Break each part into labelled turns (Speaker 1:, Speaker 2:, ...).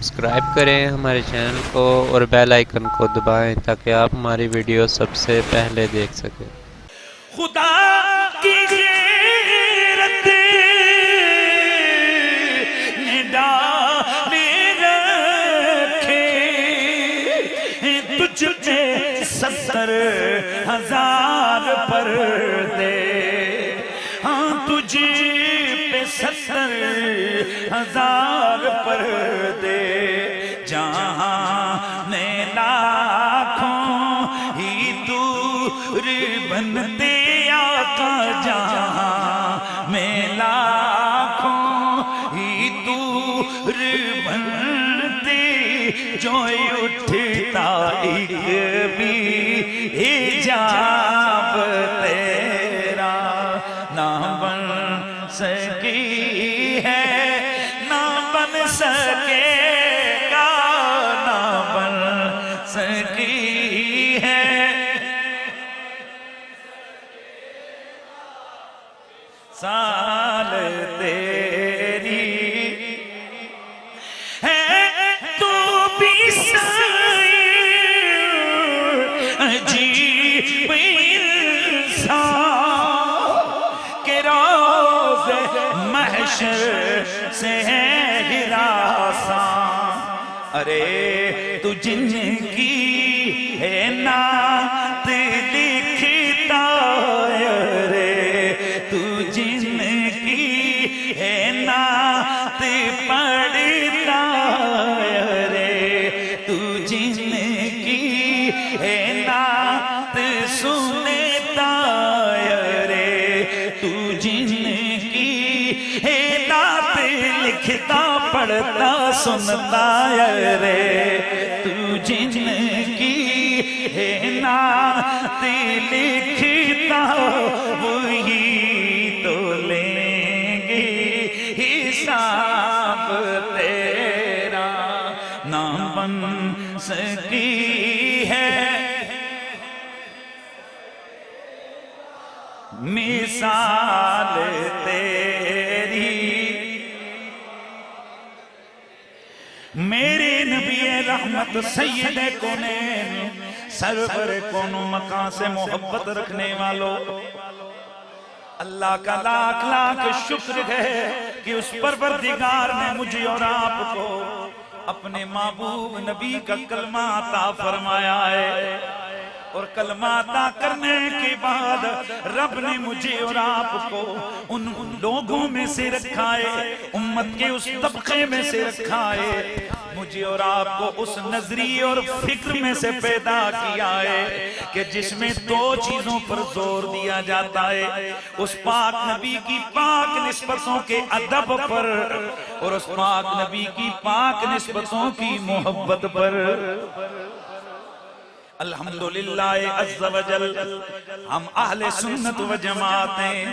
Speaker 1: Subscribe करें हमारे channel को और बेल आइकन को दबाएं ताकि आप हमारी वीडियो सबसे पहले देख सकें।
Speaker 2: खुदा की गैरत ने डाले रखे तुझ पे 70,000 पर्दे। हाँ, तुझे पे 70,000 पर्दे। जहाँ ने लाखों ही दूर बनते आका, जहाँ में लाखों ही दूर बनते जो उठता एक भी हिजाब तेरा ना बन सकी है, ना बन सकेगा, ना बन सकी है। साल तेरी है तू भी अजीब इंसान के रोज़ महशर से है हिरासान। अरे तू जिनकी है नात लिखता, अरे तू जिनकी है नात पढ़ता, अरे तू जिनकी है नात सुनता, अरे तू जिनकी है नात लिखता पढ़ता सुनता, अरे तू जिनकी है नात लिखता वही तो लेंगे हिसाब तेरा ना बन सकी है मिसाल तेरी। मेरे नबी रहमत सैयद कौनैन सरवर कोनो मकान से मोहब्बत रखने वालों, अल्लाह का लाख लाख शुक्र है कि उस परवरदिगार ने मुझे और आपको अपने महबूब नबी का कलमा अता फरमाया है। और कलमा अता करने के बाद रब ने मुझे और आपको उन लोगों में से रखा है, उम्मत के उस तबके में से रखा है। मुझे और आपको उस नजरिए और फिक्र में से पैदा किया है कि जिसमें दो चीजों पर जोर दिया जाता है, उस पाक नबी की पाक निस्बतों के अदब पर और उस पाक नबी की पाक निस्बतों की मोहब्बत पर। अल्हम्दुलिल्लाह अज़्ज़ा वजल हम अहले सुन्नत व जमात हैं।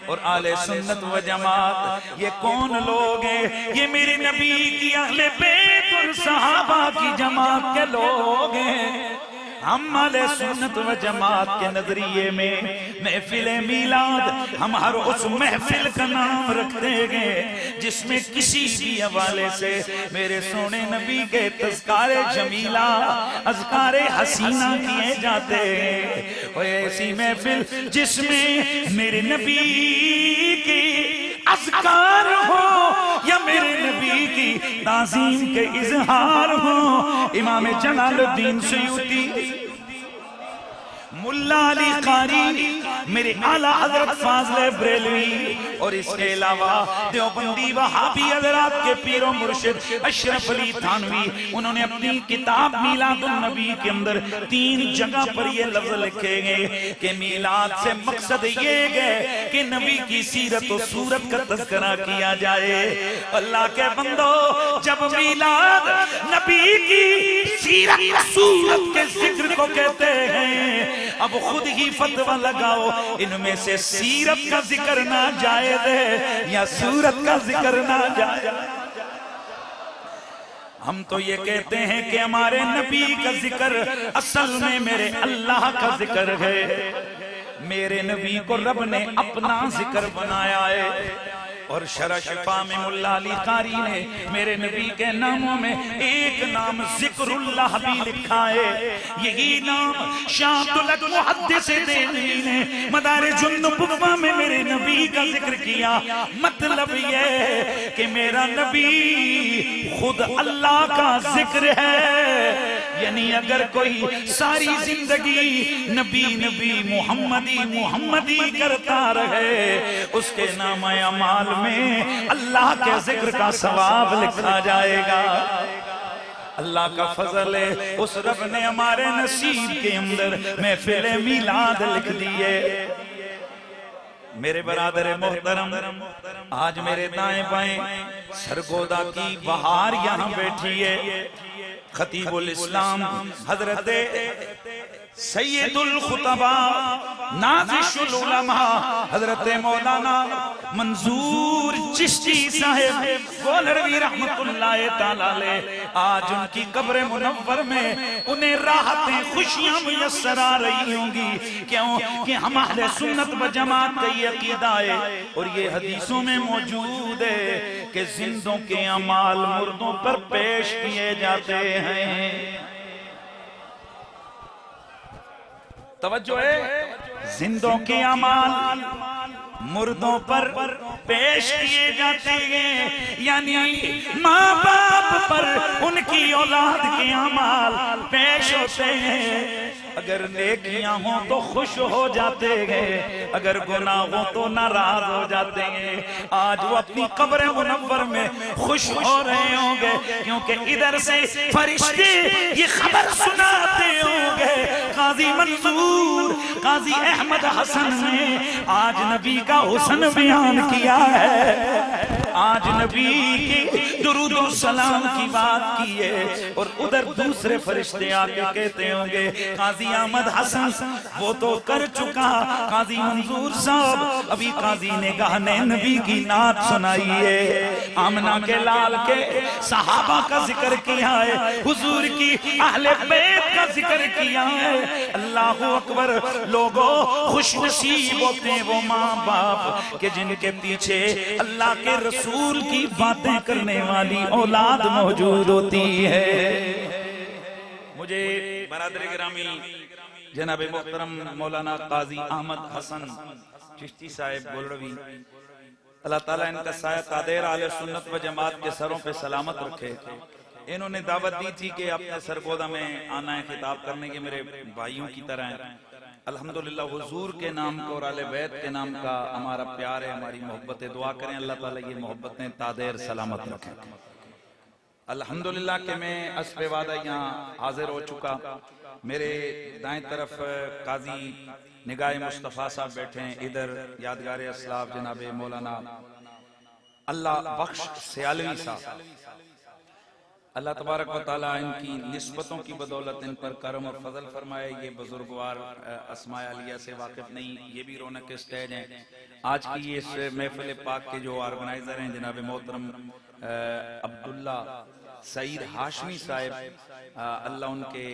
Speaker 2: और अहले सुन्नत व जमात ये कौन लोग हैं? ये मेरे नबी की अहले बैत और सहाबा की जमात के लोग हैं। हम अहले सुन्नत व जमात के नजरिए में महफिल मीलाद हम हर उस महफिल का नाम रखते हैं जिसमें किसी भी हवाले से मेरे सोने नबी के तज़कारे जमीला अज़कारे हसीना किए जाते हैं। और ऐसी महफिल जिसमें मेरे नबी की अज़कार हो या मेरे नबी की ताज़ीम के इज़हार हो। इमाम जलालुद्दीन सयूती, मुल्ला अली कारी, मेरे आला हजरत फाज़िल बरेलवी और इसके अलावा देवबंदी वहाबी हजरात के पीरो मुर्शिद अशरफ अली थानवी, उन्होंने अपनी किताब मीलादुन नबी के अंदर 3 जगह पर ये लफ्ज लिखे गए कि मीलाद से मकसद ये है कि नबी की सीरत और सूरत का तज़किरा किया जाए। अल्लाह के बंदो, जब मीलाद नबी की सीरत सूरत के जिक्र को कहते हैं, अब खुद ही फतवा लगाओ इनमें से सीरत का जिक्र ना जायज़ है या सूरत का जिक्र ना जायज़। हम तो ये कहते हैं कि हमारे नबी का जिक्र असल में मेरे अल्लाह का जिक्र है। मेरे नबी को रब ने अपना जिक्र बनाया है और शरह शिफा में मुल्ला अली कारी ने मेरे नबी के नामों में एक नाम जिक्रुल्लाह भी लिखा है। यही नाम शाह तुलक मुहद्दिस देवी ने मदारिजुन नुबुव्वा में मेरे नबी का जिक्र किया। मतलब ये कि मेरा नबी खुद अल्लाह का जिक्र है। यानी अगर कोई सारी जिंदगी नबी नबी मुहम्मदी मुहम्मदी करता रहे, उसके नाम अमाल में अल्लाह के जिक्र का सवाब लिखा जाएगा। अल्लाह का फजल है, उस रब ने हमारे नसीब के अंदर महफिल मिलाद लिख दी है। मेरे बरादर मोहतरम, आज मेरे दाएं बाएं सरगोदा की बहार यहाँ बैठी है। खतीबुल इस्लाम हजरत सैयदुल खुतबा नाज़िशुल उलमा हजरत मौलाना मंजूर चिश्ती साहिब गोलरवी रहमतुल्लाह ताला अलैह, आज उनकी कब्र मुनव्वर में उन्हें राहतें खुशियां मुयस्सर आ रही होंगी। क्यों कि हम अहले सुन्नत व जमात का ये अकीदा है और ये हदीसों में मौजूद है कि जिंदों के अमाल मुर्दों पर पेश किए जाते हैं। तवज्जो है, जिंदों के अमाल मुर्दों पर पेश किए जाते हैं। यानी माँ बाप पर उनकी औलाद के अमाल पेश होते हैं। अगर नेकियां हो तो खुश हो जाते हैं, अगर गुनाह हो तो नाराज हो जाते हैं। आज वो अपनी कब्र मुनव्वर में खुश हो रहे होंगे क्योंकि इधर से फरिश्ते ये खबर सुनाते होंगे। काजी मंसूर, काजी अहमद हसन ने आज नबी का हुस्न बयान किया है, आज नबी की दुरूद और सलाम की बात की है। और उधर दूसरे फरिश्ते आके कहते होंगे काजी अहमद हसन वो तो कर चुका, काजी मंसूर साहब अभी काजी ने गाने नबी की नात सुनाई है। आमना के लाल के सहाबा का जिक्र किया है, हुजूर की अहले बैत का जिक्र किया है। अल्लाह अकबर। लोगों खुशनसीब होते हैं वो माँ बाप के जिनके पीछे अल्लाह के रसूल की बातें करने वाली औलाद मौजूद होती है। मुझे बरादर गिरामी जनाब मोहतरम मौलाना काजी अहमद हसन चिश्ती साहिब गोलरवी, अल्लाह ताला इनका साया तादेर आले सुन्नत व जमात के सरों पे सलामत रखे। इन्होंने दावत दी थी कि अपने सरगोदा में आना है खिताब करने के, मेरे भाइयों की तरह। अल्हम्दुलिल्लाह हुजूर के नाम का और आले बैत के नाम का हमारा प्यार है, हमारी मोहब्बत है। दुआ करें अल्लाह ताला ये मोहब्बतें तादेर सलामत रखें। अल्हम्दुलिल्लाह के मैं अस्बे वादा यहाँ हाजिर हो चुका। मेरे दाएं तरफ काजी निगाह मुस्तफ़ा साहब बैठे हैं, इधर यादगार असलाफ जनाब मौलाना अल्लाह बख्श सियालवी साहब। अल्लाह तबारक व तआला इनकी निस्बतों की बदौलत इन पर करम और फजल फरमाए। ये बुजुर्गवार अस्माए अलिया से वाकिफ नहीं, ये भी रौनक के स्टेज हैं। आज की इस महफिल पाक के जो ऑर्गेनाइजर हैं जनाब मोहतरम अब्दुल्ला सईद हाशमी साहब, अल्लाह उनके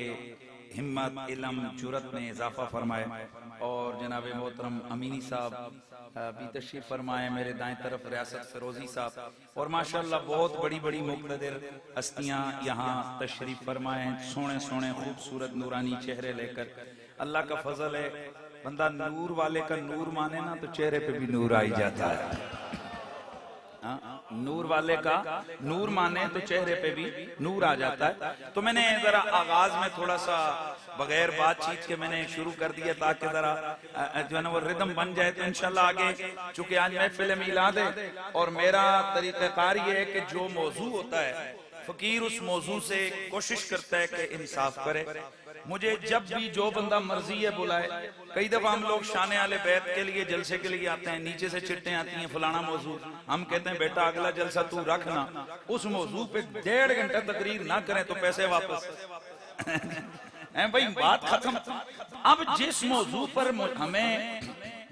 Speaker 2: हिम्मत इल्म जुरत में इजाफा फरमाए। और जनाब मोहतरम अमीनी साहब भी तशरीफ फरमाए। मेरे दाएं तरफ रियासत फिरोजी साहब और माशाअल्लाह बहुत बड़ी बड़ी मुक़्तदिर हस्तियां यहाँ तशरीफ फरमाए। सोने सोने खूबसूरत नूरानी चेहरे लेकर। अल्लाह का फजल है, बंदा नूर वाले का नूर माने ना तो चेहरे पे भी नूर आ ही जाता है। नूर वाले का नूर माने तो चेहरे पे भी नूर आ जाता है। तो मैंने जरा आगाज में थोड़ा सा बगैर बातचीत के मैंने शुरू कर दिया ताकि जरा जो है ना वो रिदम बन जाए। तो इंशाल्लाह आगे, चूंकि आज महफिल मिलाद है और मेरा तरीक़ाकार ये है कि जो मौजू होता है फकीर उस मौजू से कोशिश करता है कि इंसाफ करे। मुझे जब भी जो बंदा मर्जी है बुलाए। कई दफा हम लोग शाने आले बैत के लिए जलसे के लिए आते हैं, नीचे से चिट्ठे आती हैं फलाना मौजू, हम कहते हैं बेटा अगला जलसा तू रखना, उस मौजू पे 1.5 घंटा तकरीर ना करें तो पैसे वापस भाई बात खत्म। अब जिस मौजू पर हमें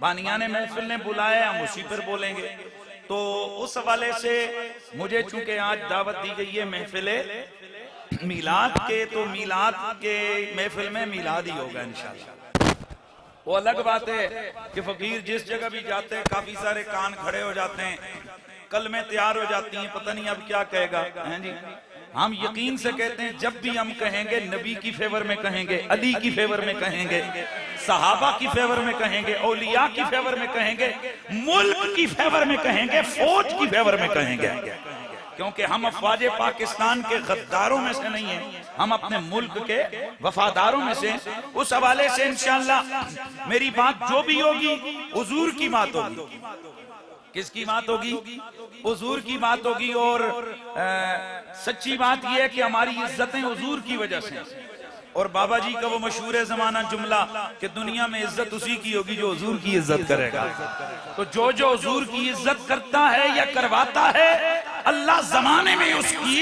Speaker 2: बानियाने महफिल ने बुलाया हम उसी पर बोलेंगे। तो उस हवाले से मुझे चूंकि आज दावत दी गई है महफिल मिलाद के, तो मिलाद के महफिल में मिलाद ही होगा इंशाल्लाह। वो अलग बात है कि फकीर जिस जगह भी जाते हैं काफी सारे कान खड़े हो जाते हैं कलमें तैयार हो जाती हैं, पता नहीं अब क्या कहेगा, हैं जी। हम यकीन से कहते हैं जब भी हम कहेंगे नबी की फेवर में कहेंगे, अली की फेवर में कहेंगे, सहाबा की फेवर में कहेंगे, औलिया की फेवर में कहेंगे, मुल्क की फेवर में कहेंगे, फौज की फेवर में कहेंगे, क्योंकि हम अफवाज पाकिस्तान के गद्दारों में से नहीं हैं, हम अपने मुल्क के वफादारों में से। उस हवाले से इंशाअल्लाह मेरी बात जो भी होगी हुजूर की बात होगी। किसकी बात होगी? हुजूर की बात होगी। और सच्ची बात यह है कि हमारी इज्जतें हुजूर की वजह से। और बाबा जी का वो मशहूर जमाना जुमला कि दुनिया में इज्जत उसी की होगी जो हुजूर की इज्जत करेगा। तो जो हुजूर की इज्जत करता है या करवाता है, अल्लाह जमाने में उसकी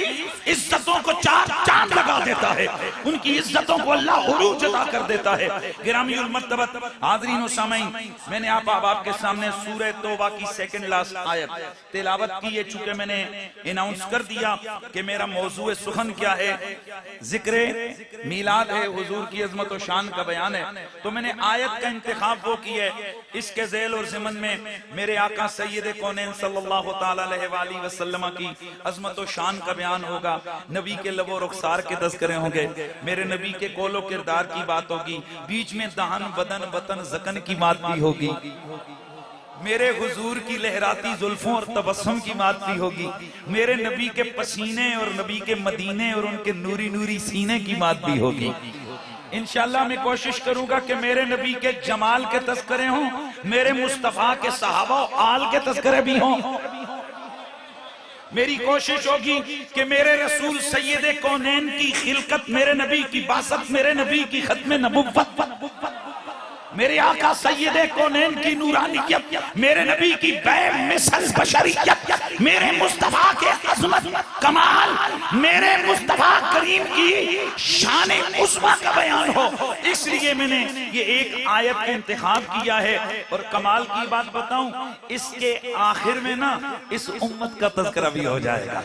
Speaker 2: इज्जतों को चार चांद लगा देता है, उनकी इज्जतों को अल्लाह उरूज अता कर देता है। गिरामीउल मर्तबत हाज़रीन व सामीन, मैंने आपके सामने सूरह तौबा की सेकंड लास्ट आयत तिलावत की है। चूंकि मैंने अनाउंस कर दिया कि मेरा मौजूए सुखन क्या है, जिक्र मीलाद है, हुजूर की अजमत और शान का बयान है, तो मैंने आयत का इंतखाब वो किया है। इसके ज़ेल और ज़िमन में मेरे आका सैयद कौनैन सल्लल्लाहु तआला अलैहि वसल्लम की अजमत और शान का बयान होगा, नबी के लबो रुखसार के तज़किरे होंगे, मेरे नबी के कोलो किरदार की बात होगी, बीच में दहन बदन वतन ज़कन की बात भी होगी, मेरे हुजूर की लहराती जुल्फों और तबस्सुम की बात भी होगी, मेरे नबी के पसीने और नबी के मदीने और उनके नूरी नूरी सीने की बात भी होगी। इंशाअल्लाह मैं कोशिश करूंगा कि मेरे नबी के जमाल के तज़किरे हों, मेरे मुस्तफा के सहाबा और आल के तज़किरे भी हों। मेरी कोशिश होगी कि मेरे रसूल सैयद कौनैन की खिलकत, मेरे नबी की बासत, मेरे नबी की खत्म नबुव्वत, मेरे आका सैयद कौनैन की नूरानियत, मेरे नबी की बेमिसल बशरियत, मेरे मुस्तफा के अज़मत कमाल, मेरे मुस्तफा करीम की शान उस्मा का बयान हो। इसलिए मैंने ये एक आयत का इंतखाब किया है। और कमाल की बात बताऊं, इसके आखिर में ना इस उम्मत का तज़किरा भी हो जाएगा।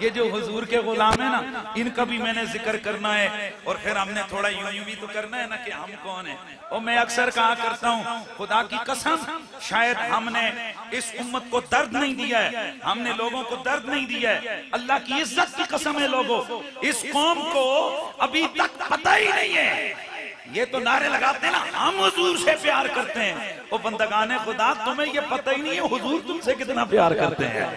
Speaker 2: ये जो हुजूर के गुलाम है ना, इनका भी मैंने जिक्र करना है। और फिर हमने थोड़ा यूं भी तो करना है ना कि हम कौन है। और मैं अक्सर कहा करता हूँ, खुदा की कसम शायद हमने इस उम्मत को दर्द नहीं दिया है, हमने लोगों को दर्द नहीं दिया है। अल्लाह की इज्जत की कसम है लोगों, इस कौम को अभी तक पता ही नहीं है। ये तो नारे लगाते हैं ना, हम हुजूर से प्यार करते हैं। वो बंदगाने खुदा, तुम्हें ये पता ही नहीं है हुजूर तुमसे कितना प्यार करते हैं।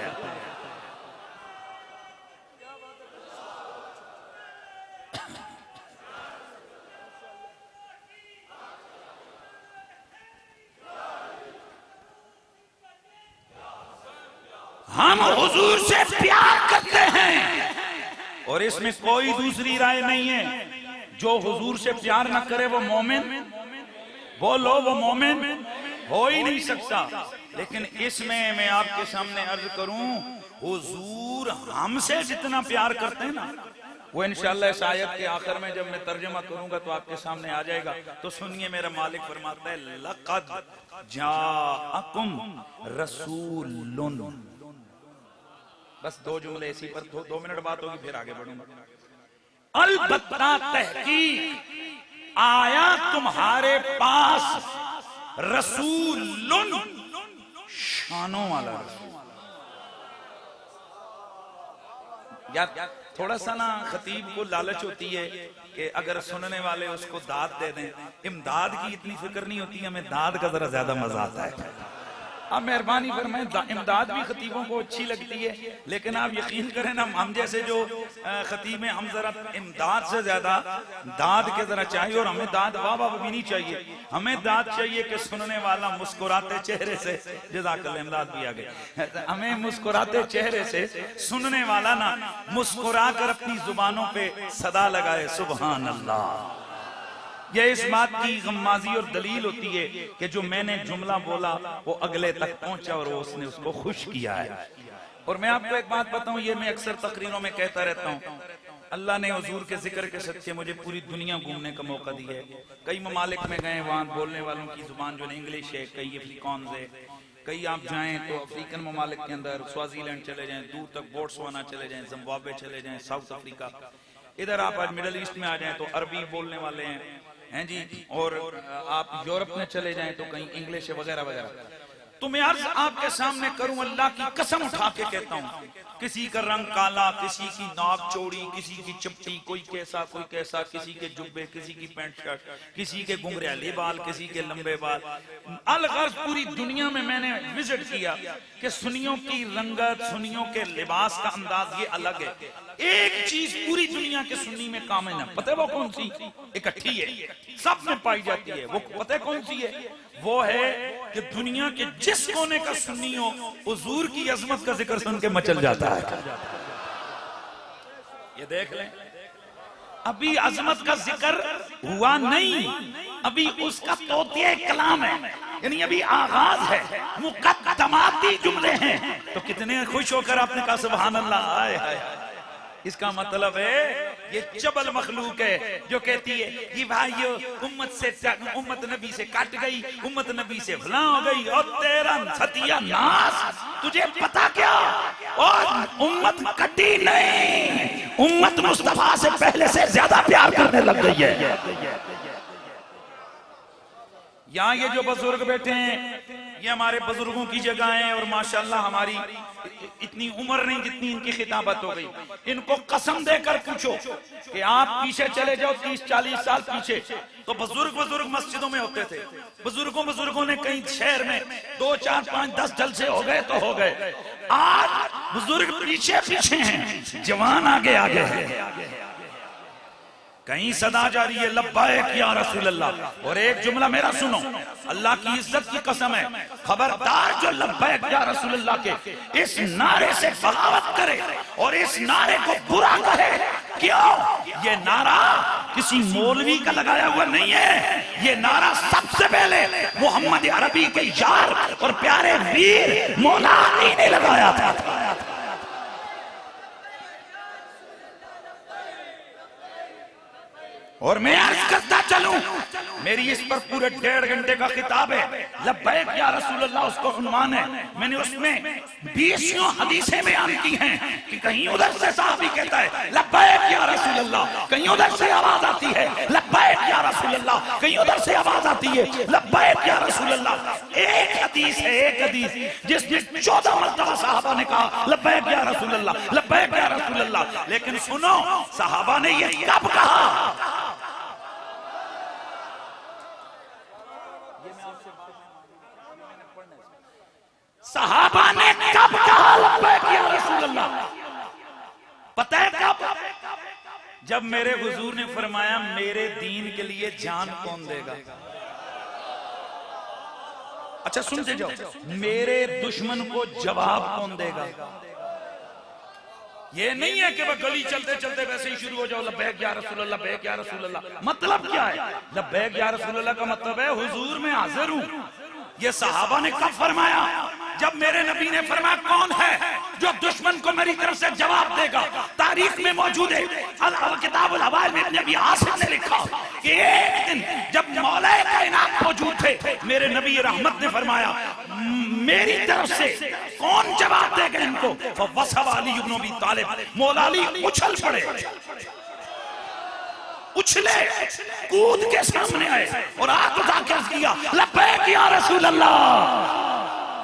Speaker 2: हम हुजूर से प्यार करते हैं और इसमें कोई दूसरी राय नहीं है। जो हुजूर से प्यार न करे वो मोमिन, बोलो वो मोमिन हो ही नहीं सकता। लेकिन इसमें मैं आपके सामने अर्ज करूं, हुजूर हमसे जितना प्यार करते हैं ना, वो इंशाअल्लाह इस आयत के आखिर में जब मैं तर्जुमा करूंगा तो आपके सामने आ जाएगा। तो सुनिए, मेरा मालिक फरमाता है, लक़द जाअकुम रसूलुन। बस दो जुमले इसी पर, 2 मिनट बात होगी फिर आगे बढ़ूंगा। अलबत्ता तहकीक आया तुम्हारे पास रसूलुन, शानों वाला रसूल। या थोड़ा सा ना खतीब को लालच होती है कि अगर सुनने वाले उसको दाद दे दें। इमदाद की इतनी फिक्र नहीं होती, हमें दाद का जरा ज्यादा मजा आता है। आप मेहरबानी फरमाएं, इमदाद भी खतीबों को अच्छी लगती है, लेकिन आप यकीन करें ना, हम जैसे जो खतीब हैं, हम जरा इमदाद से ज्यादा दाद के जरा चाहिए। और हमें दाद वाह वाह भी नहीं चाहिए, हमें दाद चाहिए कि सुनने वाला मुस्कुराते चेहरे से, जज़ाकल्लाह, इमदाद भी आ गए, हमें मुस्कुराते चेहरे से सुनने वाला ना मुस्कुरा कर अपनी जुबानों पे सदा लगाए सुभान अल्लाह। यह इस बात की गम्माजी और दलील होती है कि जो मैंने जुमला बोला वो अगले तक पहुंचा और उसने उसको खुश किया है। और मैं आपको एक बात बताऊं, ये मैं अक्सर तकरीरों में कहता रहता हूं, अल्लाह ने हुजूर के जिक्र के सच्चे मुझे पूरी दुनिया घूमने का मौका दिया है। कई ममालिक में गए, वहां बोलने वालों की जुबान जो इंग्लिश है, कई अफ्रीकान है, कई आप जाएं तो अफ्रीकन ममालिक के अंदर स्वाजीलैंड चले जाएं, दूर तक बोट्सवाना चले जाएं, जिम्बाब्वे चले जाएं, साउथ अफ्रीका, इधर आप आज मिडल ईस्ट में आ जाएं तो अरबी बोलने वाले हैं जी। और आप यूरोप में चले जाएं तो कहीं इंग्लिश वगैरह वगैरह। तो मैं अर्ज आपके सामने करूं, अल्लाह की कसम उठा के कहता हूं, किसी का रंग काला, किसी की नाक चौड़ी, किसी की चपटी, कोई कैसा कोई कैसा, किसी के जुब्बे, किसी की पैंट शर्ट, किसी के घुंघराले बाल, किसी के लंबे बाल। अलगर्ज पूरी दुनिया में मैंने विजिट किया कि सुन्नियों की रंगत, सुन्नियों के लिबास का अंदाज ये अलग है। एक चीज पूरी दुनिया के सुन्नी में कामन है, पता है वो कौन सी? इकट्ठी है, सब में पाई जाती है। वो पता है कौन सी है? वो है कि दुनिया के जिस कोने का सुन्नी हो, हुजूर की अजमत का जिक्र सुन के मचल जाता है। ये देख लें, अभी अजमत का जिक्र हुआ नहीं, अभी उसका तोतिया कलाम है, यानी अभी आगाज है, मुकद्दमाती जुमले हैं। तो कितने खुश होकर आपने कहा सुभान अल्लाह। आए हाय, इसका मतलब है ये चबल मखलूक है जो कहती है कि भाइयों उम्मत नबी से कट गई, उम्मत नबी से भला हो गई, और तेरा सतिया नास, तुझे पता क्या? और उम्मत कटी नहीं, उम्मत मुस्तफा से पहले से ज्यादा प्यार करने लग गई है। यहाँ ये जो बुजुर्ग बैठे हैं, ये हमारे बुजुर्गों की जगह है, और माशाल्लाह हमारी इतनी उम्र नहीं जितनी इनकी खिताबत हो गई। इनको कसम देकर पूछो कि आप पीछे चले जाओ 30-40 साल पीछे, तो बुजुर्ग मस्जिदों में होते थे। बुजुर्गों ने कई शहर में 2, 4, 5, 10 जलसे हो गए तो हो गए। आज बुजुर्ग पीछे पीछे हैं, जवान आगे आगे है। कहीं सदा जारी है लब्बैक या रसूल अल्लाह। और एक जुमला मेरा सुनो, अल्लाह की इज्जत की कसम है, खबरदार जो लब्बैक या रसूल अल्लाह के इस नारे से बगावत करे और इस नारे को बुरा कहे। क्यों? ये नारा किसी मौलवी का लगाया हुआ नहीं है, ये नारा सबसे पहले मोहम्मद अरबी के यार और प्यारे वीर मौला अली ने लगाया था। और मैं अर्ज करता चलूं, मेरी इस पर पूरे 1.5 घंटे का खिताब है, लब्बैक या रसूल अल्लाह उसको उन्वान है। मैंने उसमें 20 हदीसें बयान की हैं कि कहीं उधर से साहबी कहता है लब्बैक या रसूल अल्लाह, कहीं उधर से आवाज आती है लब्बैक या रसूल अल्लाह, कहीं उधर से आवाज आती है लब्बैक या रसूल अल्लाह। एक हदीस है, एक हदीस जिसमें 14 मरतबा साहबा ने कहा लब्बैक या रसूल अल्लाह, लब्बैक या रसूल अल्लाह। लेकिन सुनो, साहबा ने ये कब कहा? सहाबा ने कब कहा लब्बैक या रसूल अल्लाह? पता है कब? जब मेरे हुजूर ने फरमाया मेरे दीन के लिए जान कौन देगा। अच्छा सुनते जाओ, मेरे दुश्मन को जवाब कौन देगा? ये नहीं है कि वह गली चलते चलते वैसे ही शुरू हो जाओ लब्बैक या रसूल अल्लाह, लब्बैक या रसूल अल्लाह। मतलब क्या है लब्बैक या रसूल अल्लाह का? मतलब है हुजूर में हाजिर हूं। ये सहाबा ने कब फरमाया? जब मेरे नबी ने फरमाया कौन है जो दुश्मन को मेरी तरफ से जवाब देगा। तारीख में मौजूद है, किताबुल हवाल में नबी आसिफ ने लिखा कि एक दिन जब मौला कायनात मौजूद थे, मेरे नबी रहमत ने फरमाया मेरी तरफ से कौन जवाब देगा इनको? वसब अली इब्न अबी तालिब, मौला अली उछल पड़े, उछले, कूद के सामने आए और आग उठाकर किया लब्बैक या रसूल अल्लाह,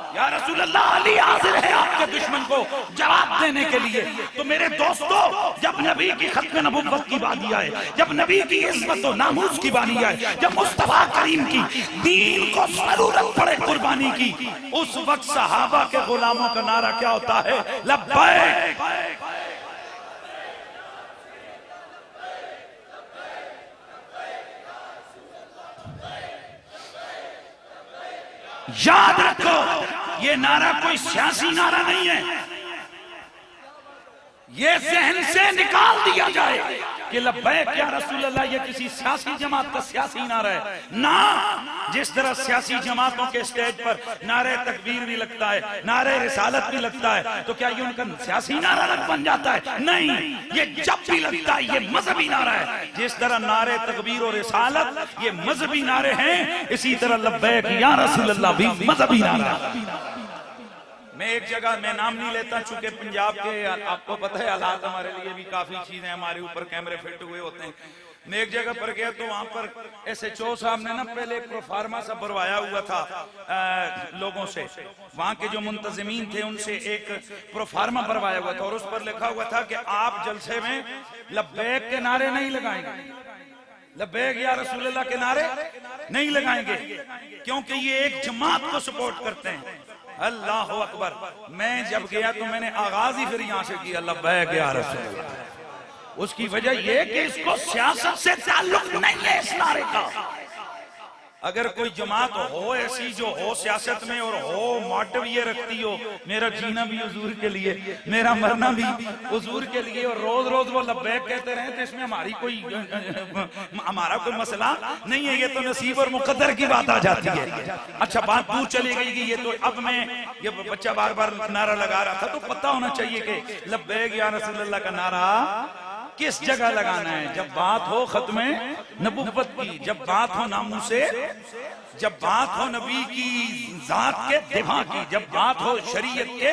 Speaker 2: या रसूल अल्लाह, अली हाजिर है आपके दुश्मन को जवाब देने के लिए। तो मेरे दोस्तों, जब नबी की खत्म नबुव्वत की बारी आए, जब नबी की इज्जत और नामूस की बारी आए, जब मुस्तफा करीम की दीन को जरूरत पड़े कुर्बानी की, उस वक्त सहाबा के गुलामों का नारा क्या होता है? लब्बैक। याद रखो, ये नारा कोई सियासी नारा नहीं है, ये जहन से निकाल दिया जाए कि लब्बैक या रसूल अल्लाह ये किसी सियासी जमात का सियासी नारा है ना। जिस तरह सियासी जमातों के स्टेज पर नारे तकबीर भी लगता है, नारे रिसालत भी लगता है, तो क्या ये उनका सियासी नारा बन जाता है? नहीं, ये जब भी लगता है ये मजहबी नारा है। जिस तरह नारे तकबीर और रिसालत ये मजहबी नारे हैं, इसी तरह लब्बैक या रसूल अल्लाह भी मजहबी नारा है। मैं एक जगह, मैं नाम नहीं लेता चूंकि पंजाब के आपको पता है हालात हमारे लिए भी काफी चीजें हमारे ऊपर कैमरे फिट हुए होते हैं। मैं एक जगह पर गया तो वहां पर SHO साहब ने ना पहले एक प्रोफार्मा सा भरवाया हुआ था लोगों से, वहां के जो मुंतजिमीन थे उनसे एक प्रोफार्मा भरवाया हुआ था और उस पर लिखा हुआ था कि आप जलसे में लब्बैक के नारे नहीं लगाएंगे, लब्बैक या रसूलुल्लाह के नारे नहीं लगाएंगे, क्योंकि ये एक जमात को सपोर्ट करते हैं। अल्लाह अकबर। मैं जब गया तो मैंने आगाज ही फिर यहां से किया, लब्बैक या रसूलुल्लाह। उसकी वजह यह कि इसको सियासत से ताल्लुक नहीं है इस नारे का। अगर कोई जमात हो ऐसी जो हो सियासत में और हो मोटिव ये रखती हो, मेरा जीना भी हुजूर के लिए, मेरा मरना भी हुजूर के लिए, और रोज रोज वो लब्बैक कहते रहे, तो इसमें हमारी हमारा कोई मसला नहीं है। ये तो नसीब और मुकद्दर की बात आ जाती है। अच्छा, बात दूर चली गई कि ये तो अब मैं ये बच्चा बार बार नारा लगा रहा था, तो पता होना चाहिए कि लब्बैक या रसूलुल्लाह का नारा किस जगह लगाना है। जब बात हो खत्म नबुव्वत की, जब बात हो नामूसे, जब बात हो नबी की जात के दिफा की, जब बात हो शरीयत के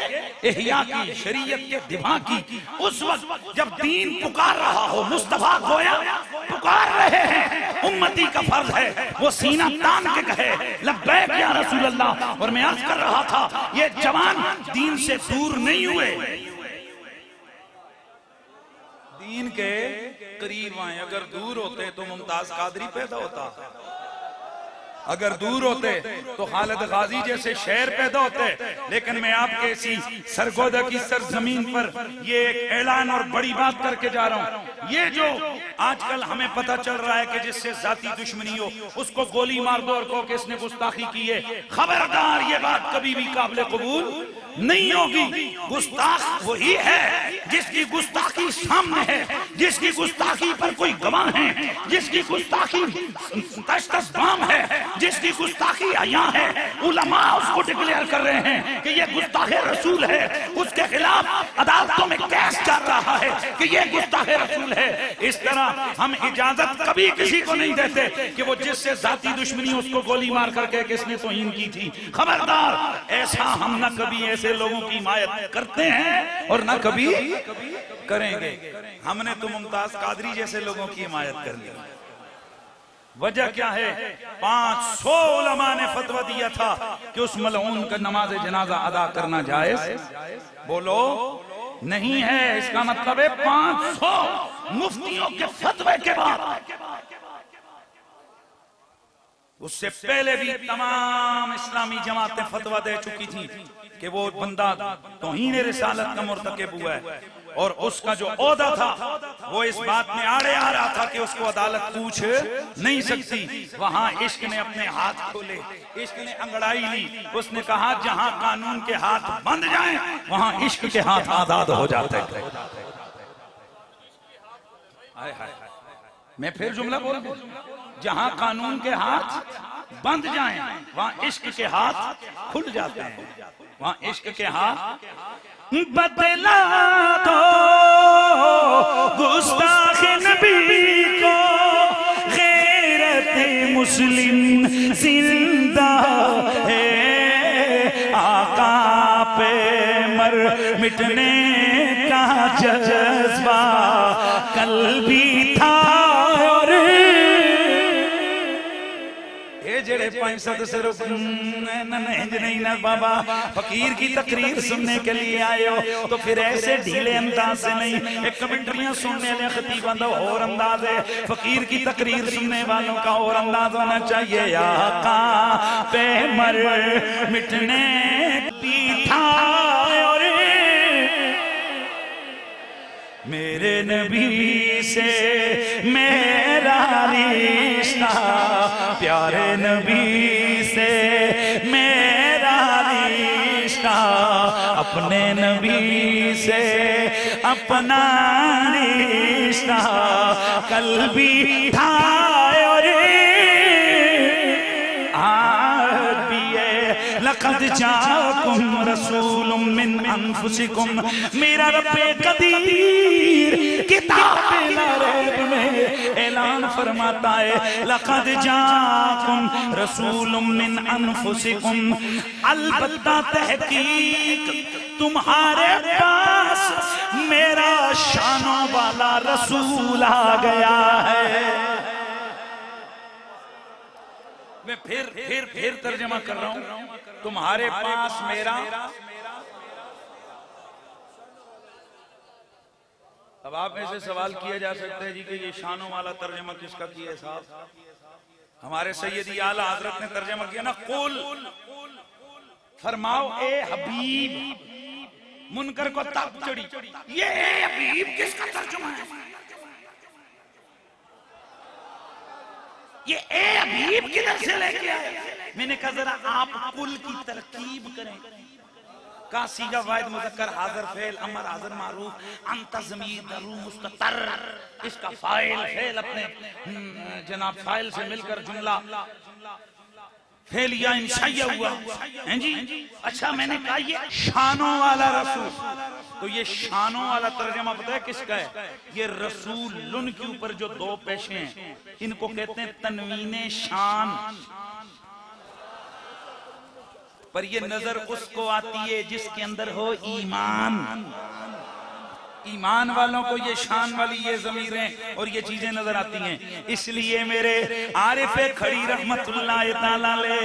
Speaker 2: इह्या की, शरीयत के दिफा की, उस वक्त जब दीन पुकार रहा हो, मुस्तफा गोया पुकार रहे हैं, उम्मती का फर्ज है वो सीना तान के कहे लब्बैक या रसूलल्लाह। और मैं अर्ज कर रहा था, ये जवान दीन से दूर नहीं हुए, दीन के करीब आए। अगर दूर होते तो मुमताज कादरी पैदा होता, अगर दूर होते तो खालिद गाजी जैसे शेर पैदा होते। लेकिन मैं आपके इसी सरगोदा की सरजमीन पर ये एक ऐलान और बड़ी बात करके जा रहा हूं। ये जो आजकल हमें पता चल रहा है कि जिससे जाती दुश्मनी हो उसको गोली मार दो और को कि इसने गुस्ताखी की है, खबरदार, ये बात कभी भी काबिल कबूल नहीं होगी। गुस्ताख वही है जिसकी गुस्ताखी सामने है, जिसकी गुस्ताखी पर कोई गवाह है, जिसकी गुस्ताखी तश्तस्बाम है, जिसकी गुस्ताखी आया है। उलमा उसको डिक्लेयर कर रहे हैं कि ये गुस्ताखे रसूल है, उसके खिलाफ अदालतों में केस चल रहा है कि ये गुस्ताखे रसूल है। इस तरह हम इजाजत कभी किसी को नहीं देते कि वो जिससे जाती दुश्मनी उसको गोली मार करके किसने तौहीन की थी। खबरदार, ऐसा हम न कभी ऐसे लोगों की हिमायत करते हैं और ना कभी करेंगे। हमने तो मुमताज कादरी जैसे लोगों की हिमायत कर ली। वजह क्या है? 500 उलमा ने फतवा दिया था कि उस मलऊन का नमाज जनाजा अदा करना जायज, बोलो नहीं है। इसका मतलब है 500 मुफ्तियों के फतवे के बाद, उससे पहले भी तमाम इस्लामी जमातें फतवा दे चुकी थी कि वो बंदा तौहीन रिसालत का मुर्तकिब हुआ है, और उसका जो ओहदा था वो इस बात में आड़े आ रहा था कि उसको अदालत पूछ नहीं सकती। वहां इश्क ने अपने हाथ खोले, इश्क ने अंगड़ाई ली। उसने कहा जहां कानून के हाथ बंद जाएं वहां इश्क के हाथ आजाद हो जाते हैं। मैं फिर जुमला बोल दूं, जहां कानून के हाथ बंद जाएं वहां इश्क के हाथ खुल जाते हैं। वहां इश्क के हाथ बदला दो गुस्ताख नबी को, गैरत मुस्लिम जिंदा है, आका पे मर मिटने का जज्बा कल भी था। जेड़े 500 सिर्फ नहीं ना बाबा फकीर की तकरीर सुनने के लिए आए हो तो फिर ऐसे ढीले अंदाज से नहीं, एक कमेंट्रियां सुनने वाले खतीबों का और अंदाज है, फकीर की तकरीर सुनने वालों का और अंदाज होना चाहिए। आका पे मर मिटने की था और मेरे नबी से मेरा रिश्ता, प्यारे नबी से मेरा रिश्ता, अपने नबी से अपना रिश्ता कल भी था और आज भी है। लक़द जाकुम रसूलुम मिन अनफुसिकुम, मेरा रब्बे कदीर किताब ला रैब में ऐलान फरमाता है लक़द जाकुम रसूलुम मिन अनफुसिकुम, अलबत्ता तहकीक तुम्हारे पास मेरा शानों वाला रसूल आ गया है। मैं फिर तर्जमा कर रहा हूं, तुम्हारे पास मेरा। अब आप में से सवाल किया जा सकता है जी कि ये शानों वाला तर्जमा किसका किया है साहब? हमारे सैयदी आला हजरत ने तर्जमा किया ना, कुल फरमाओ ए हबीब, मुनकर को ताप चढ़ी, ये ए हबीब किसका तर्जुमा है? ये ए हबीब किधर से लेके आए? मैंने कहा जरा आप कुल की तरकीब करें। का सीगा वाहिद मुज़क्कर हाज़िर फेल अमर हाज़िर मारूफ अंत ज़मीर दरू मुस्ततर, इसका फाइल फेल अपने जनाब फाइल से मिलकर जुमला फेलिया इंशाइया हुआ हैं जी। अच्छा मैंने कहा ये शानों वाला रसूल, तो ये शानों वाला तर्जमा पता है किसका है? ये रसूलुन के ऊपर जो दो पेशे हैं इनको कहते हैं तनवीने शान। पर ये नजर उसको आती है जिसके अंदर हो ईमान। ईमान वालों को ये शान वाली ये ज़मीरें और ये चीजें नजर आती हैं। इसलिए मेरे आरिफे खड़ी रहमतुल्लाह ताला अलैह,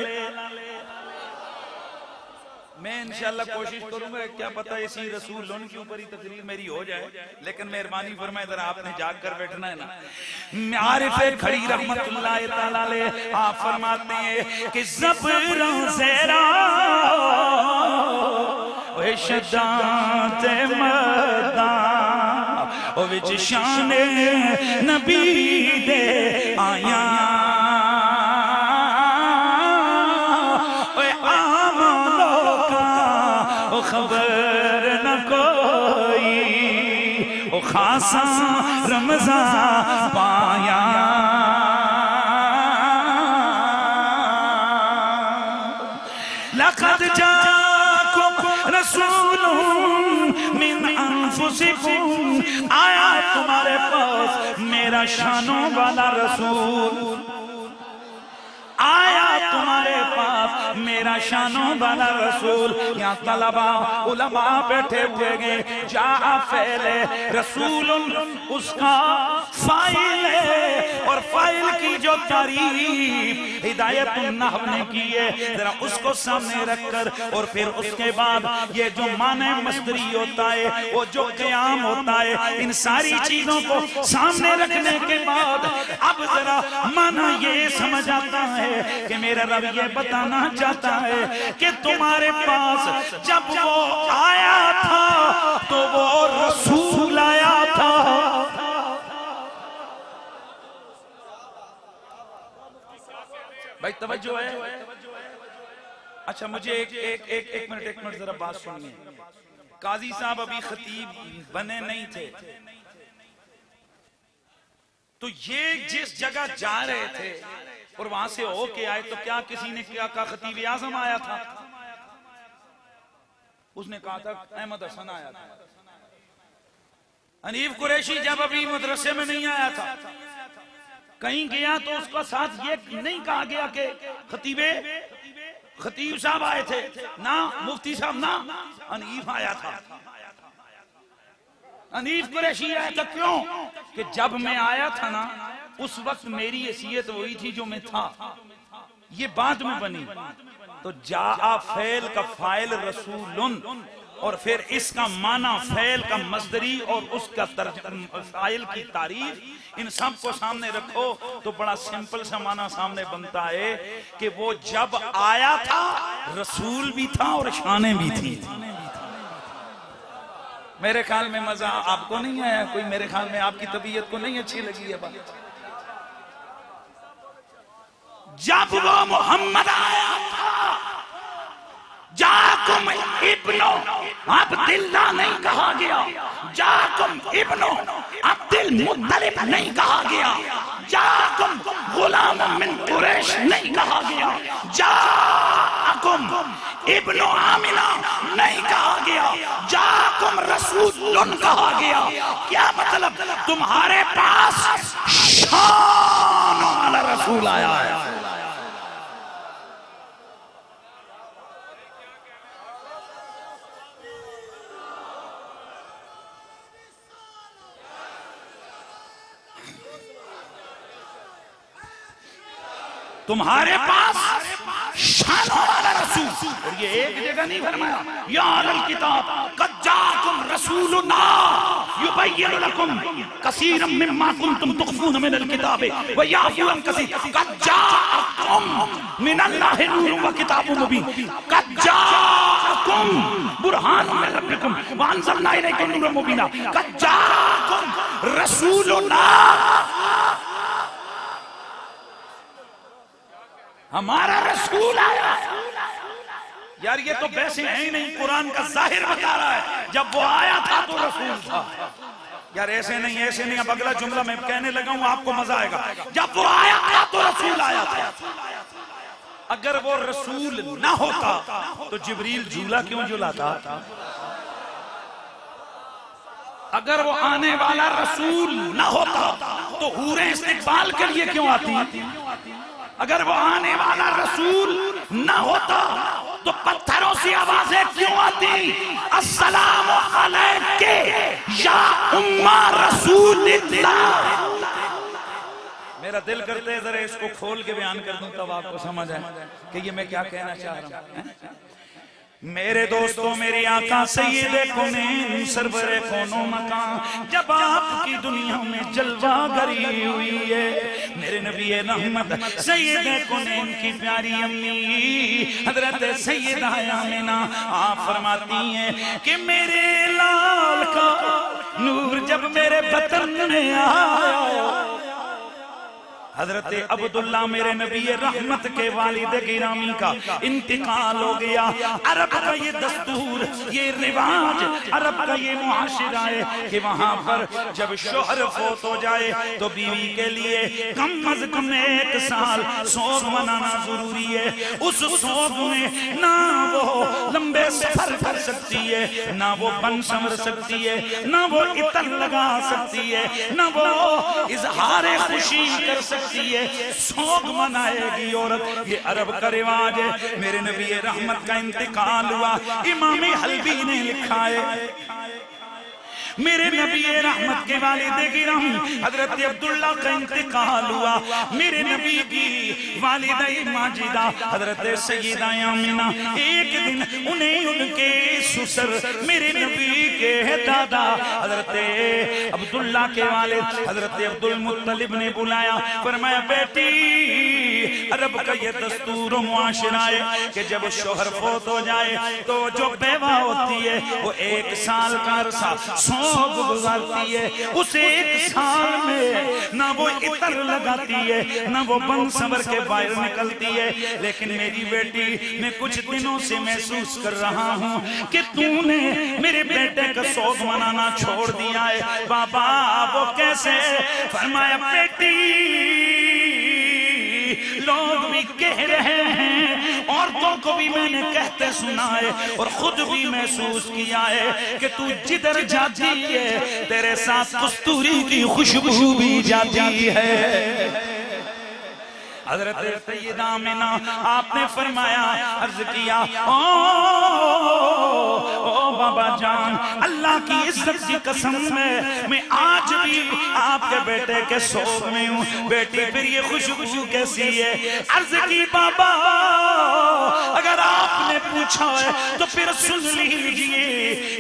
Speaker 2: मैं इंशाल्लाह कोशिश करूंगा, क्या पता इसी रसूल के ऊपर ही तकरीर मेरी हो जाए, लेकिन मेहरबानी फरमाए जरा आपने जाग कर बैठना है ना। आरिफे खड़ी रहमतुल्लाह ताला अलैह आप फरमाते हैं कि ज़बरों ज़ेरा ओए शदाते मदा ओ विच शाने नबी दे आया, खबर न कोई ओ खासा रमज़ान पाया। लक़द जाकुम रसूलुम मिन अनफुसिकुम, आया तुम्हारे पास मेरा शानों वाला रसूल, आया तुम्हारे पास मेरा शानों वाला रसूल। यहाँ तलबा उलमा बैठे हुए गए, जा फैले रसूलुन उसका फाइल है, और फाइल की जो तारीफ हिदायतुन नहव ने की है जरा उसको सामने रखकर, और फिर उसके बाद ये जो माने मस्दरी होता है वो जो क़याम होता है, इन सारी चीजों को सामने रखने के बाद अब जरा माना ये समझ आता है कि मेरा रब ये बताना चाहता है कि तुम्हारे पास जब वो आया था तो वो रसूल आया था। भाई तवज्जो है? अच्छा मुझे एक मिनट जरा बात सुनिए। काजी साहब अभी खतीब बने नहीं थे, तो ये जिस जगह जा रहे थे और वहां से होके आए तो क्या किसी ने क्या कहा खतीब आजम आया था? उसने कहा था अहमद हसन आया था। हनीफ कुरैशी जब अभी मदरसे में नहीं आया था, कहीं गया तो उसका साथ ये नहीं कहा गया कि खतीब साहब आए थे ना, मुफ्ती साहब ना, हनीफ आया था। हनीफ कुरैशी आया था क्यों? कि जब मैं आया था ना उस वक्त मेरी हैसियत वही थी जो मैं था, ये बाद में बनी। तो जा फैल का फाइल रसूलुन, और फिर इसका माना फैल का मस्दरी और उसका फाइल की तारीफ, इन सब को सामने रखो तो बड़ा सिंपल सा माना सामने बनता है कि वो जब आया था रसूल भी था और शाने भी थी। मेरे ख्याल में मजा आपको नहीं आया कोई? मेरे ख्याल में आपकी तबीयत को नहीं अच्छी लगी है बात। जब वो मोहम्मद आया था, जाकुम इब्नो अब्दिल्ला नहीं कहा गया, जाकुम इब्नो अब्दुल मुत्तलिब नहीं कहा गया, जाकुम गुलाम मिन कुरैश नहीं कहा गया, जाकुम इब्नो आमिना नहीं कहा गया, जाकुम रसूलुन कहा गया। क्या मतलब? तुम्हारे पास शान तुम्हारे पास शानों वाला रसूल, और ये एक जगह नहीं फरमाया, या अहल किताब कद जाकुम रसूलुना युबय्यिनु लकुम कसीरम मिम्मा कुंतुम तुख्फून मिनल किताब व याफू अन कसीर, कद जाकुम मिनल्लाहि नूरुन व किताबुम मुबीन, कद जाकुम बुरहानुम मिन रब्बिकुम व अंज़लना इलैकुम नूरन मुबीना, कद जाकुम रसूलुना, हमारा रसूल आया। यार ये तो वैसे है ही नहीं, कुरान का जाहिर बता रहा है, जब वो आया था तो रसूल था। यार ऐसे नहीं, ऐसे नहीं, अब अगला जुमला मैं कहने लगा हूं आपको मजा आएगा, जब वो आया था तो रसूल आया था। अगर वो रसूल ना होता तो जिब्रील झूला क्यों झूलाता? अगर वो आने वाला रसूल ना होता तो हूरें इस्तिकबाल के लिए क्यों आती? अगर वो आने वाला रसूल ना होता तो पत्थरों से आवाजें क्यों आती? अस्सलामु अलैके या उम्मा रसूलिल्लाह। मेरा दिल करते है जरा इसको खोल के बयान कर दूं तब आपको समझ आए कि ये मैं क्या कहना चाह रहा हूं। मेरे दोस्तों, मेरी आका सैयदे कौनैन सरवरे कोनो मकान जब आपकी दुनिया में जलवागरी हुई है, मेरे नबी रहमत सैयदे कौनैन की प्यारी अम्मी हजरत सैयदा आमिना आप फरमाती हैं कि मेरे लाल का नूर जब मेरे बदन में आया, हजरत अब्दुल्ला मेरे नबी रहमत के वालिद गिरामी का इंतकाल हो गया। अरब का ये दस्तूर, ये रिवाज, अरब का ये मुआशिरा है कि वहां पर जब शोहर फोत हो जाए तो बीवी के लिए कम अज कम 1 साल सोग मनाना जरूरी है। उस सोग में ना वो लंबे सफर कर सकती है, ना वो बन संवर सकती है, ना वो इतर लगा सकती है, ना वो इजहार खुशी कर सकती है, सोग मनाएगी औरत। ये अरब का रिवाज है। मेरे नबी रहमत का इंतकाल हुआ, इमाम हल्बी ने लिखा है मेरे नबी रहमत के वालिद गिरामी हजरत अब्दुल्ला का इंतकाल हुआ, मेरे नबी की वालिदा माजिदा हजरत सैयदा आमिना एक दिन उन्हें उनके ससुर मेरे नबी के दादा हजरत अब्दुल्ला के वालिद हजरत अब्दुल मुत्तलिब ने बुलाया, फरमाया बेटी अरब का ये दस्तूर मुआशरा है कि जब शोहर फोत हो जाए तो जो बेवा होती है वो 1 साल का अरसा सोग गुजारती है। उस 1 साल में ना वो इतर लगाती है, ना वो बन संवर के बाहर निकलती है। लेकिन मेरी बेटी, मैं कुछ दिनों से महसूस कर रहा हूँ कि तूने मेरे बेटे का सोग मनाना छोड़ दिया है। बाबा वो कैसे? फरमाया बेटी लोग भी कह रहे हैं, औरतों को भी मैंने कहते सुना है और खुद भी महसूस किया है कि तू जिधर जाती है तेरे साथ कस्तूरी की खुशबू भी जाती है। हजरत सैयदा आमिना आपने फरमाया, अर्ज किया ओ बाबा जान, अल्लाह की इज्जत की कसम मैं आज भी आपके बेटे के सोग में हूँ। बेटी फिर ये खुशबू कैसी है? अर्ज की बाबा अगर आपने पूछा है तो फिर सुन लीजिए,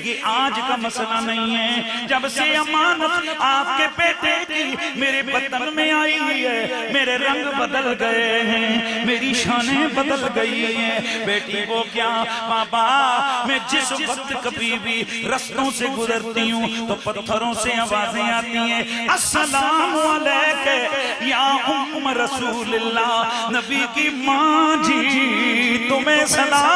Speaker 2: ये आज का मसला नहीं है। जब से अमानत आपके बेटे की मेरे बदन में आई है, मेरे रंग बदल गए हैं, मेरी शानें बदल गई हैं। बेटी वो क्या बाबा, मैं जिस वक्त कभी भी रस्तों से गुजरती हूँ तो पत्थरों से आवाजें आती हैं, अस्सलाम अलैके या उम्म रसूलिल्लाह, नबी की माँ जी तुम्हें सलाम।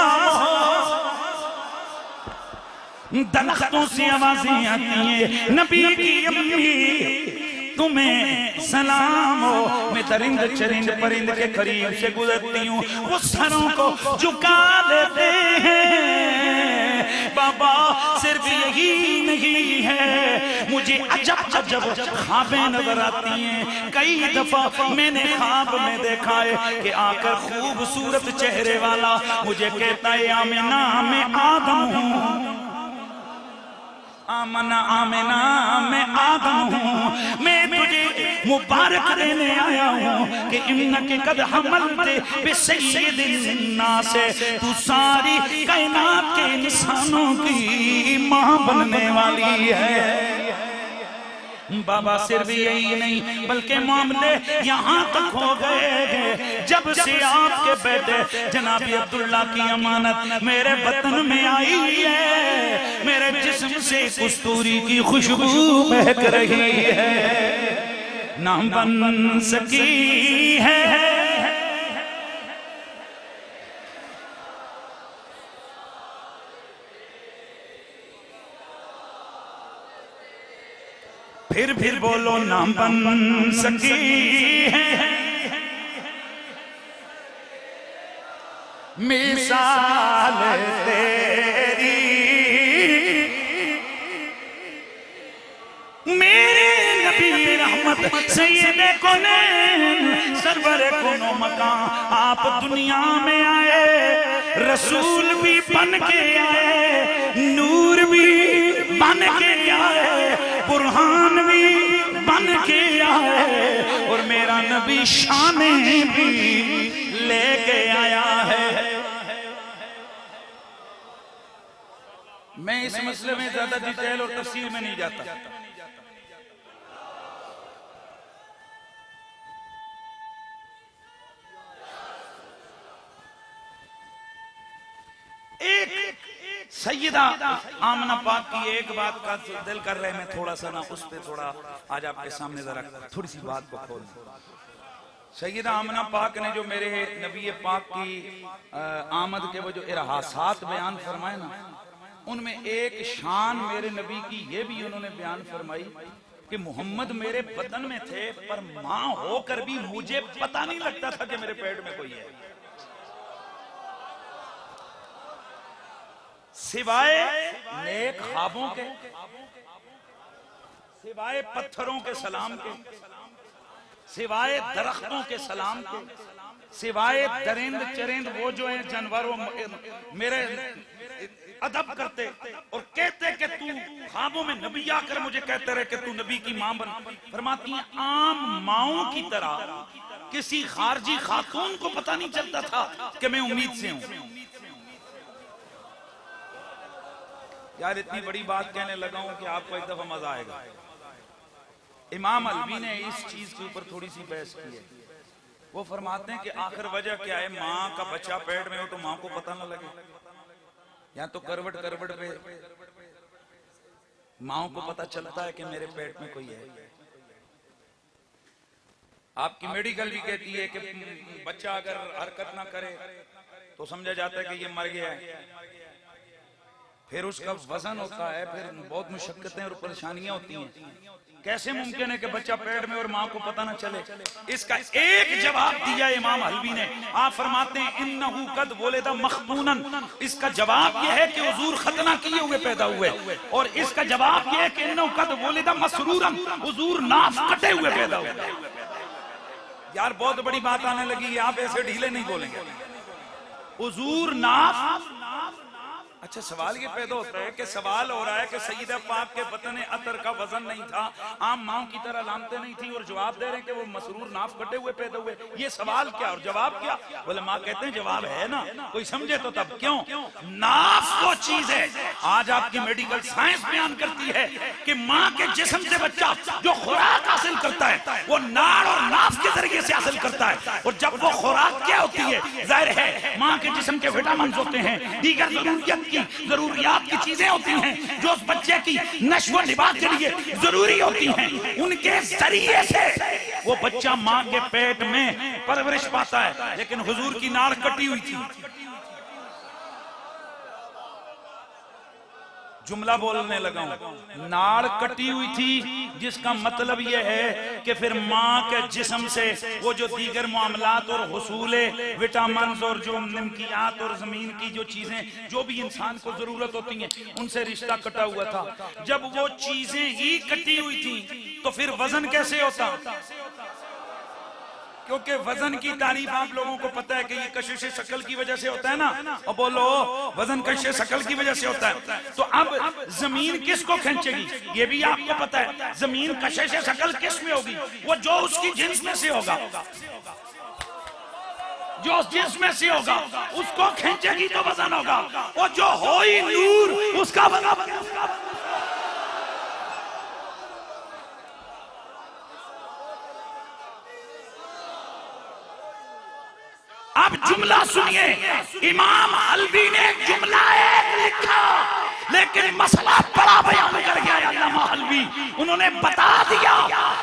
Speaker 2: दरख्तों से आवाजें आती हैं, नबी की अम्मी तुम्हें सलाम हो। मैं दरिंद चरिंद परिंद के करीब से गुजरती हूँ, वो सरों को झुका देते हैं। बाबा सिर्फ यही नहीं है, मुझे अजब अजब ख्वाबें नजर आती हैं। कई दफा मैंने ख्वाब में देखा है कि आकर खूबसूरत चेहरे वाला मुझे कहता है आमिना मैं आदम हूँ, आमना आमिना मैं आदम हूँ, मैं तुझे मुबारक देने आया हूँ कि इन्नके कद हमलते बिसय्यिदिन नास, तू सारी कायनात के इंसानों की माँ बनने वाली है। बाबा सिर्फ यही नहीं बल्कि मामले यहाँ तक हो गए, जब से आपके बेटे जनाबी अब्दुल्ला की अमानत मेरे बतन में आई है, मेरे जिस्म से कस्तूरी की खुशबू महक रही है, ना बन सकी है। फिर बोलो ना बन सकी है मिसाल तेरी, मेरे नबी रहमत सैयदे कौनैन सरवरे कोनो मकान, आप दुनिया में आए, रसूल भी बन के आए, नूर भी बन के आए, बुरहान भी बन के आए, और मेरा नबी शाने भी लेके आया है। मैं इस मसले में ज्यादा डिटेल और तफसील में नहीं जाता। एक सैयदा आमना पाक की एक बात का दिल कर रहे, मैं थोड़ा सा ना उस पे थोड़ा आज आपके सामने जरा थोड़ी सी बात को खोल। सैयदा आमना पाक ने जो मेरे नबी पाक की आमद के वो जो इरहासात बयान फरमाए ना, उनमें एक शान मेरे नबी की ये भी उन्होंने बयान फरमाई कि मोहम्मद मेरे बदन में थे, पर मां होकर भी मुझे पता नहीं लगता था कि मेरे पेट में कोई है, सिवाय नेक ख्वाबों के, सिवाय पत्थरों के सलाम के, सिवाय दरख्तों के सलाम के, सिवाय दरिंद चरिंद वो जो है जानवर वो मेरे अदब करते और कहते कि तू ख्वाबों में नबी आकर मुझे कहते रहे कि तू नबी की मां बन। फरमाती हैं आम माओं की तरह किसी खारजी खातून को पता नहीं चलता था कि मैं उम्मीद से हूं। यार इतनी बड़ी बात कहने लगा हूं कि आपको एक दफा मजा आएगा। इमाम अलवी ने इस चीज के ऊपर थोड़ी सी बहस की है। वो फरमाते हैं कि आखिर वजह क्या है, माँ का बच्चा पेट में हो तो माँ को पता ना लगे, या तो करवट करवट पे माँ को पता चलता है कि मेरे पेट में कोई है। आपकी मेडिकल भी कहती है कि बच्चा अगर हरकत ना करे तो समझा जाता है कि ये मर गया है, फिर उसका वजन होता है, फिर बहुत मुशक्कतें और परेशानियां होती हैं। कैसे मुमकिन है कि बच्चा पेट में और माँ को पता ना चले? इसका एक जवाब दिया इमाम हलवी ने। आप फरमाते हैं इन्नहु कद वुलिदा मखतूनन, इसका जवाब यह है कि हुजूर खतना किए हुए पैदा हुए, और इसका जवाब यह है कि इन्नहु कद वुलिदा मसरूरन, हुजूर नाफ कटे हुए पैदा हुए। यार बहुत बड़ी बात आने लगी है, आप ऐसे ढीले नहीं बोलेंगे। हुजूर नाफ, अच्छा सवाल ये पैदा होता है कि सवाल हो रहा है कि सईदा पाक के बतन अतर का वजन नहीं था, आम माओ की तरह लामते नहीं थी, और जवाब दे रहे हैं कि वो मसरूर नाफ कटे हुए पैदा हुए। ये सवाल क्या और जवाब क्या? बोले माँ कहते हैं जवाब है ना, कोई समझे तो तब। क्यों? नाफ वो चीज है, आज आपकी मेडिकल साइंस बयान करती है कि माँ के जिस्म से बच्चा जो खुराक हासिल करता है वो नाड़ और नाफ के जरिए से हासिल करता है, और जब वो खुराक क्या होती है, जाहिर है माँ के जिस्म के विटामिन होते हैं, दीगर जरूरियात की चीजें होती हैं जो उस बच्चे की नश्व निबात के लिए जरूरी होती हैं, उनके जरिए से वो बच्चा माँ के पेट में परवरिश पाता है। लेकिन हुजूर की नाड़ कटी हुई थी। जुमला बोलने लगा हूं, नाड़ कटी हुई थी, जिसका मतलब यह है कि फिर माँ के जिस्म से वो जो दीगर मामलात और हुसूले विटामिन और जो निमकियात और जमीन की जो चीजें जो भी इंसान को जरूरत होती हैं उनसे रिश्ता कटा हुआ था। जब वो चीजें ही कटी हुई थी तो फिर वजन कैसे होता? क्योंकि वजन की तारीफ आप लोगों को पता है कि ये कशिश शक्ल की वजह से होता है ना, और बोलो वजन कशिश शक्ल की वजह से होता है। तो अब जमीन किसको खींचेगी ये भी आपको पता है। जमीन कशिश शक्ल किस में होगी? वो जो उसकी जिन्स में से होगा, जो जिन्स में से होगा उसको खींचेगी तो वजन होगा। वो जो हो ही नूर उसका वजन। अब जुमला सुनिए, इमाम हल्बी ने जुमला एक लिखा लेकिन मसला बड़ा बयान कर गया अल्लामा हल्बी। उन्होंने बता दिया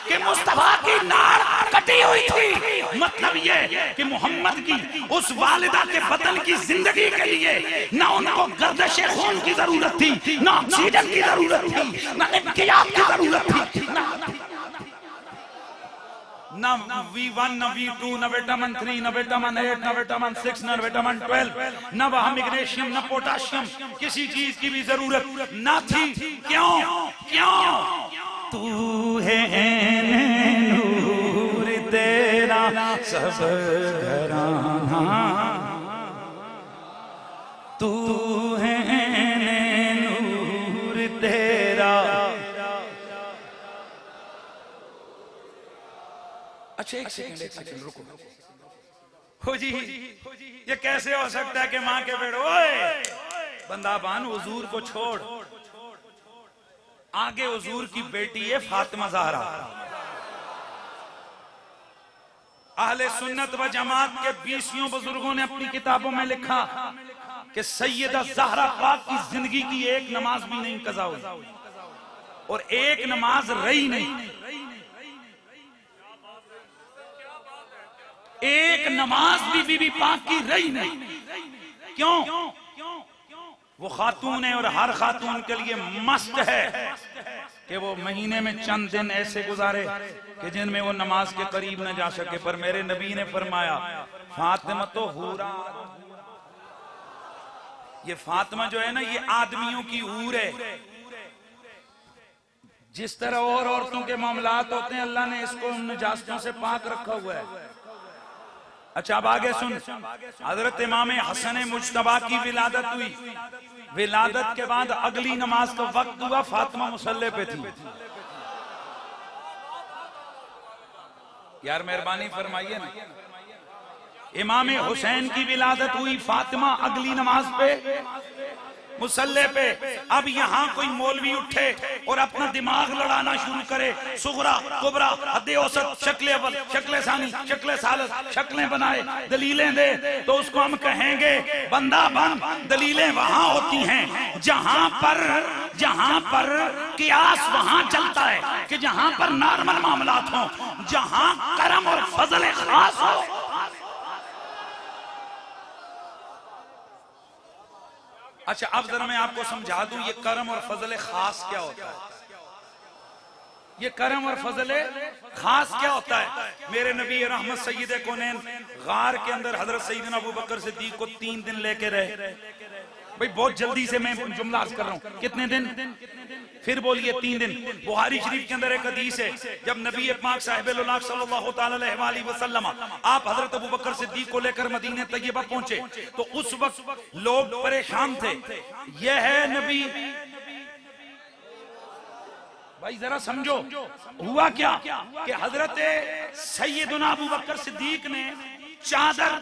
Speaker 2: कि मुस्तफा की नाड़ कटी हुई थी। मतलब ये कि मोहम्मद की उस वालिदा के बदन की जिंदगी के लिए ना उनको गर्दिश खून की जरूरत थी, ना ऑक्सीजन की जरूरत थी, ना इंकियाब की जरूरत थी, ना V1 ना V2 ना विटामिन 3 ना विटामिन 8 ना विटामिन 6 ना विटामिन 12 ना वहां मैग्नीशियम ना पोटाशियम, किसी चीज की भी जरूरत ना थी। क्यों? क्यों? तू है नूर तेरा सब घराना, तू है नूर तेरा। अच्छा एक सेकंड रुको। हो जी ये कैसे हो सकता है कि माँ के बेटे ओए बंदा बान हुजूर को छोड़, आगे हुजूर की बेटी है फातिमा ज़हरा। अहले सुन्नत व जमात के 20 बुजुर्गों ने अपनी किताबों में लिखा कि सैयदा ज़हरा पाक की जिंदगी की एक नमाज भी नहीं कज़ा हुई और एक नमाज रही नहीं। एक नमाज भी बीबी पाक की रही नहीं। क्यों? वो खातून है और हर खातून के लिए मस्त है कि वो महीने में चंद दिन ऐसे गुजारे कि जिनमें वो नमाज के करीब न जा सके। पर मेरे नबी ने फरमाया फातिमा तो हूरा, ये फातिमा जो है ना ये आदमियों की हूर है। जिस तरह और औरतों के मामलात होते हैं अल्लाह ने इसको उन नजास्तों से पाक रखा हुआ है। अच्छा अब आगे सुन, हजरत इमाम हसन मुज्तबा की विलादत हुई। विलादत के बाद अगली नमाज का वक्त हुआ, फातिमा मुसल्ले पे थी। यार मेहरबानी फरमाइए ना। इमाम हुसैन की विलादत हुई, फातिमा अगली नमाज पे मुसल्ले पे। अब यहाँ कोई मौलवी उठे और अपना दिमाग लड़ाना शुरू करे, सुगरा कुबरा हद्दे औसत शक्ल अव्वल शक्ल सानी शक्ल सालस शक्लें बनाए दलीलें दे, तो उसको हम कहेंगे बंदा बन। दलीलें वहां होती हैं जहां पर कियास वहां चलता है कि जहां पर नॉर्मल मामलात हो, जहां करम और फजल खास हो। अच्छा अब जरा मैं आपको समझा दूं ये करम और फजल खास क्या होता है। ये करम और फजल खास क्या होता है? मेरे नबी रहमत सैयद कौनैन गार के अंदर हजरत सैयदना अबू बकर सिद्दीक को 3 दिन लेके रहे। भाई बहुत जल्दी से मैं जुमला अर्ज कर रहा हूं, कितने दिन? फिर बोलिए 3 दिन। बुखारी शरीफ के अंदर एक हदीस है, जब नबी पाक साहिब सल्लल्लाहु अलैहि वसल्लम आप हजरत अबू बकर सिद्दीक को लेकर मदीने तैयबा पहुंचे तो उस वक्त लोग परेशान थे। यह है नबी। भाई जरा समझो हुआ क्या कि हजरत सैयदना अबू बकर सिद्दीक ने चादर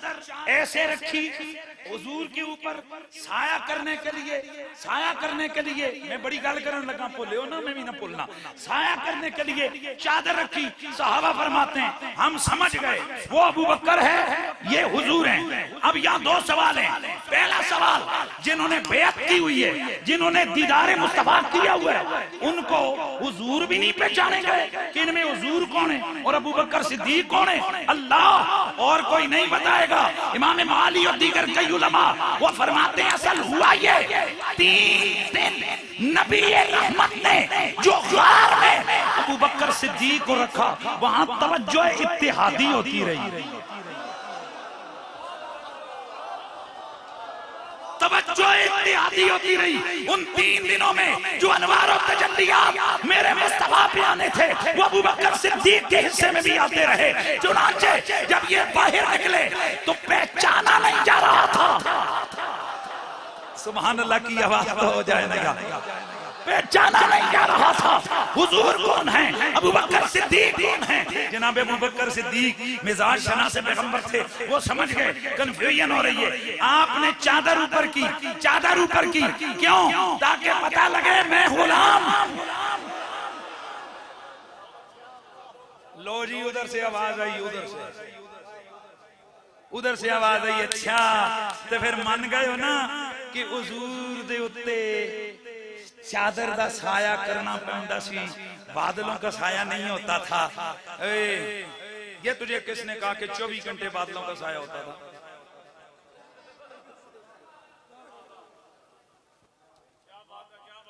Speaker 2: ऐसे रखी हुजूर के ऊपर साया करने के लिए मैं बड़ी गल करने लगा, बोले ना मैं भी ना बोलना। साया करने के लिए चादर रखी। सहाबा फरमाते हैं हम समझ गए वो अबू बकर है, ये हुजूर हैं। अब यहाँ 2 सवाल हैं। पहला सवाल, जिन्होंने बेअत की हुई है, जिन्होंने दीदार मुस्तफा किया हुआ है, उनको हुजूर भी नहीं पहचाने गए कि इनमें हुजूर कौन है और अबू बकर सिद्दीक कौन है? अल्लाह और कोई नहीं बताएगा। इमाम माली और दीगर कई उलमा वो फरमाते हैं असल हुआ ये 3 दिन नबी रहमत ने जो गार में अबू बकर सिद्दीक को रखा वहां तवज्जो इत्तिहादी होती रही। तवज्जो इत्तेहादी होती रही। उन 3 दिनों में जो अनवार और तजल्लियात मेरे मुस्तफा पे आने थे वो अबू बकर सिद्दीक के हिस्से में भी आते रहे। चुनांचे जब ये बाहर निकले तो पहचाना नहीं जा रहा था। सुभान अल्लाह की आवाज तो हो जाए ना, पहचाना नहीं जा रहा था हुजूर कौन है, अबू बकर सिद्दीक कौन है। जनाब अबू बकर सिद्दीक मिजाज शना से पैगंबर थे, वो समझ गए कंफ्यूजन हो रही है। आपने चादर ऊपर की, चादर ऊपर की क्यों? ताकि पता लगे मैं गुलाम। लो जी उधर से आवाज आई, उधर से आवाज आई। अच्छा तो फिर मन गए हो ना कि हुजूर दे उत्ते चादर दा साया करना पैंदा सी, बादलों का साया नहीं होता था। ये तुझे किसने कहा कि 24 घंटे बादलों का साया होता था?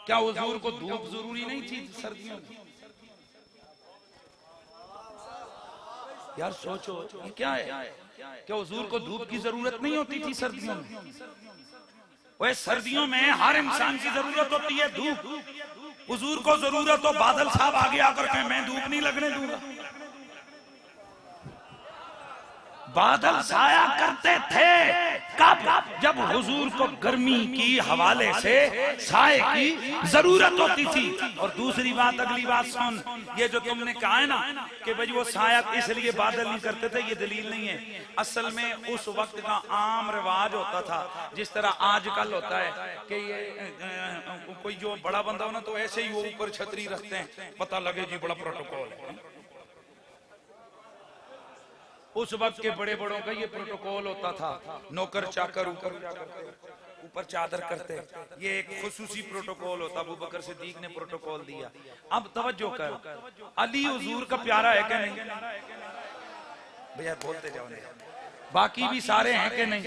Speaker 2: क्या हुजूर को धूप जरूरी नहीं थी सर्दियों में? यार सोचो ये क्या है, क्या हुजूर को धूप की जरूरत नहीं होती थी सर्दियों में? वह सर्दियों में हर इंसान की जरूरत होती है धूप। हुजूर को जरूरत हो बादल साहब आगे आकर के मैं धूप नहीं लगने दूंगा। बादल साया करते थे कब? जब हुजूर को गर्मी की हवाले से साए की जरूरत होती थी। और दूसरी बात, अगली बात सुन, ये जो तुमने कहा है ना कि भाई वो साया इसलिए बादल नहीं करते थे, ये दलील नहीं है। असल में उस वक्त का आम रिवाज होता था, जिस तरह आजकल होता है कि ये कोई जो बड़ा बंदा हो ना तो ऐसे ही वो ऊपर छतरी रखते हैं, पता लगे जी बड़ा प्रोटोकॉल है। उस वक्त के बड़े बड़ों का ये प्रोटोकॉल होता था, नौकर चाकर ऊपर चादर करते, ये एक खुसूसी प्रोटोकॉल होता। अबू बकर सिद्दीक ने प्रोटोकॉल दिया। अब तवज्जो कर, अली हुजूर का प्यारा है क्या नहीं? भैया बोलते जाओ, बाकी भी सारे हैं कि नहीं?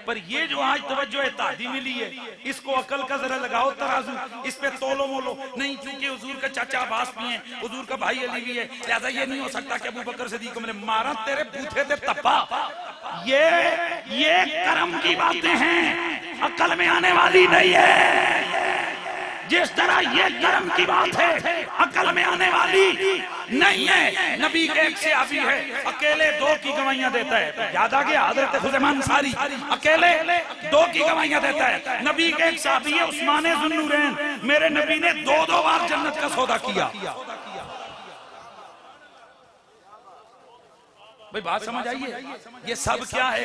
Speaker 2: पर ये जो आज तवज्जो इत्तेहादी मिली है, इसको अकल का जरा लगाओ तराजू, इस पे तोलो मोलो नहीं। क्योंकि हुजूर का चाचा अब्बास भी है, हुजूर का भाई अली भी है, लिहाजा ये नहीं हो सकता कि अबू बकर सिद्दीक को मैंने मारा तेरे बूथे ते तप्पा। ये कर्म की बातें हैं, अकल में आने वाली नहीं है। जिस तरह ये कर्म की बात है अकल में आने वाली नहीं है। नबी के एक से आबी है, अकेले 2 की गवाहियां देता है। याद आ गया हजरत खुज़ैमा अंसारी, अकेले 2 की गवाहियां देता है। नबी के एक साहबी है उस्मान ज़ुन्नूरैन, मेरे नबी ने 2 बार जन्नत का सौदा किया। भाई बात समझ आइए, ये सब क्या है?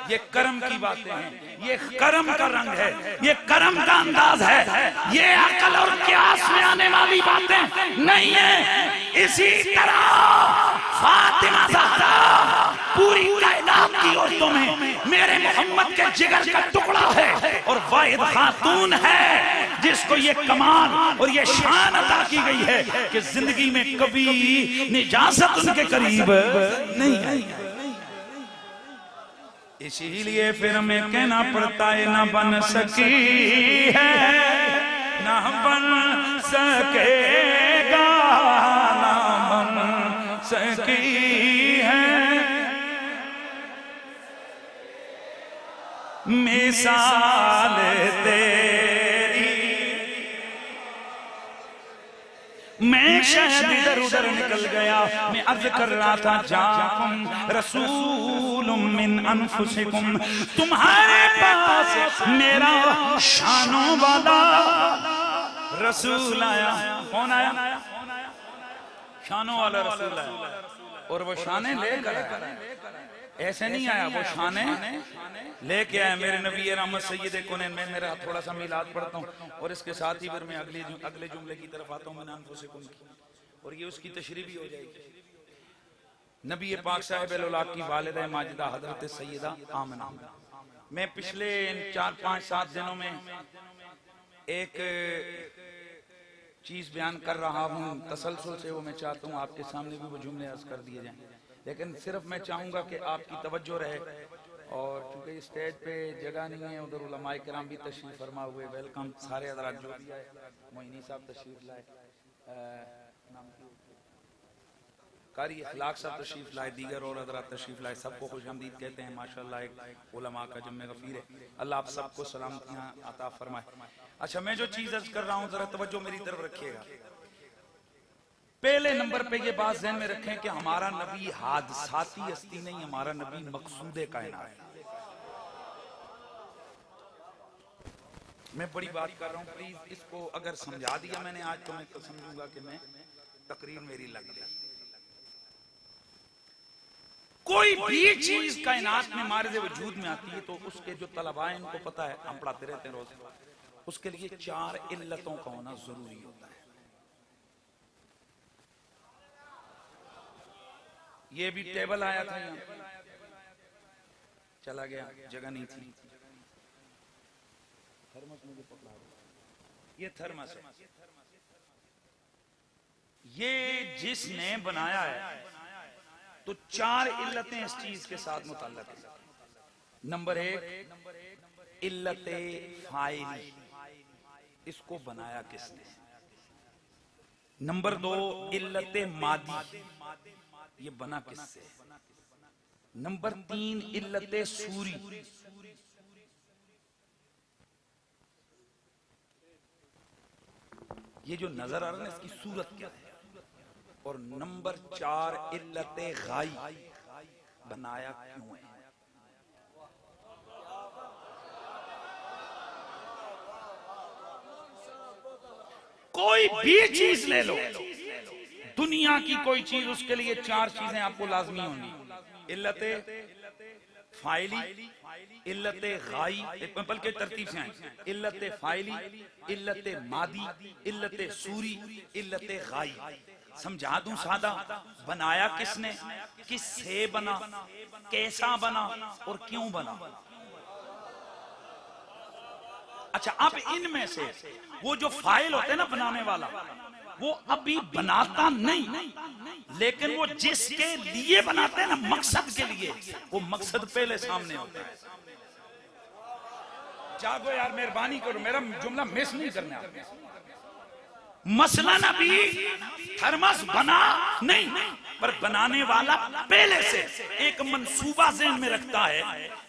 Speaker 2: ये कर्म की बातें हैं, ये कर्म का रंग है, ये कर्म का अंदाज है, ये अकल और क्यास में आने वाली बातें नहीं है। इसी तरह फातिमा ज़हरा पूरी कायनात की औरतों में मेरे मोहम्मद के जिगर का टुकड़ा है और वाहिद खातून है जिसको ये कमाल और ये शान अता की गई है कि जिंदगी में कभी निजासत उनके करीब नहीं आई। इसीलिए फिर मैं कहना पड़ता है ना बन सकी है, ना बन सकेगा, ना बन सकी है मिसाल तेरी। मैं शायद इधर उधर निकल गया, मैं अर्ज कर रहा था जाकुम रसूलुम मिन अनफुसिकुम, तुम्हारे पास मेरा शानों वाला रसूल आया। कौन आया? शानों वाला रसूल आया। और वो शाने लेकर ऐसे नहीं आया, वो शाने लेके आया। मेरे नबी रहमत सैयद कौनैन में मेरा थोड़ा सा मिलाद पढ़ता हूँ और इसके साथ ही फिर मैं अगले जुमले की तरफ आता हूँ, और ये उसकी तशरीह भी हो जाएगी। नबी पाक साहिब औलाद की वालिदा माजिदा हजरत सैयदा आमना। मैं पिछले 4-5-7 दिनों में एक चीज बयान कर रहा हूँ तसलसल से, वो मैं चाहता हूँ आपके सामने भी वो जुमले अर्ज कर दिए जाएं, लेकिन सिर्फ मैं चाहूंगा कि आपकी तवज्जो रहे। और चूंकि स्टेज पे जगह नहीं है, उधर उलमाए किराम भी तशरीफ फरमा हुए, वेलकम सारे हज़रात जो भी आए। मोइनी साहब तशरीफ लाए, कारी अखलाक साहब तशरीफ लाए, दीगर और हज़रात तशरीफ लाए, सबको खुशामदीद कहते हैं। माशाअल्लाह एक उलमा का जम्मे गफीर है। अल्लाह आप सबको सलामतियाँ अता फरमाए। अच्छा, मैं जो चीज अर्ज कर रहा हूँ जरा तवज्जो मेरी तरफ रखिएगा। पहले नंबर पे ये बात ज़हन में रखें कि हमारा नबी हादसाती हस्ती नहीं, हमारा नबी मकसूदे कायनात है। मैं बड़ी बात कर रहा हूँ, प्लीज इसको अगर समझा दिया मैंने आज तो मैं तो समझूंगा कि मैं तकरीर मेरी लग गई। कोई भी चीज कायनात में मारिज़ वजूद में आती है तो उसके जो तलबा है इनको पता है, हम पढ़ाते रहते हैं रोज, उसके लिए 4 इल्लतों का होना जरूरी होता है। ये भी टेबल आया था, यहाँ चला गया, जगह नहीं थी। थर्मस मुझे पकड़ा, ये थर्मस है। ये जिसने बनाया है तो 4 इल्लतें इस चीज के साथ मुतल्लक है। नंबर 1 इल्लते फाइली, इसको बनाया किसने। नंबर 2 इल्लते मादी, ये बना किससे। नंबर 3 इल्लते सूरी, ये जो नजर आ रहा है इसकी सूरत क्या है। और नंबर 4 इल्लते गाई, बनाया क्यों है। कोई भी चीज ले लो, दुनिया की कोई चीज, उसके लिए 4 चीजें आपको लाजमी होंगी। इल्लते फाइली, इल्लते गाई, बल्कि तरतीब से आए, इल्लते फाइली, इल्लते मादी, इल्लते सूरी, इल्लते गाई। समझा दूं सादा, बनाया किसने, किससे बना, कैसा बना और क्यों बना। अच्छा, अब इनमें से वो जो फाइल होते हैं ना बनाने वाला, वो अभी बनाता नहीं, लेकिन वो जिसके लिए बनाते हैं ना, मकसद के लिए, वो मकसद पहले सामने होता है। जागो यार, मेहरबानी करो, मेरा जुमला मिस नहीं करना। मसला नबी थर्मस बना नहीं, पर बनाने वाला पहले से एक मंसूबा ज़हन में रखता है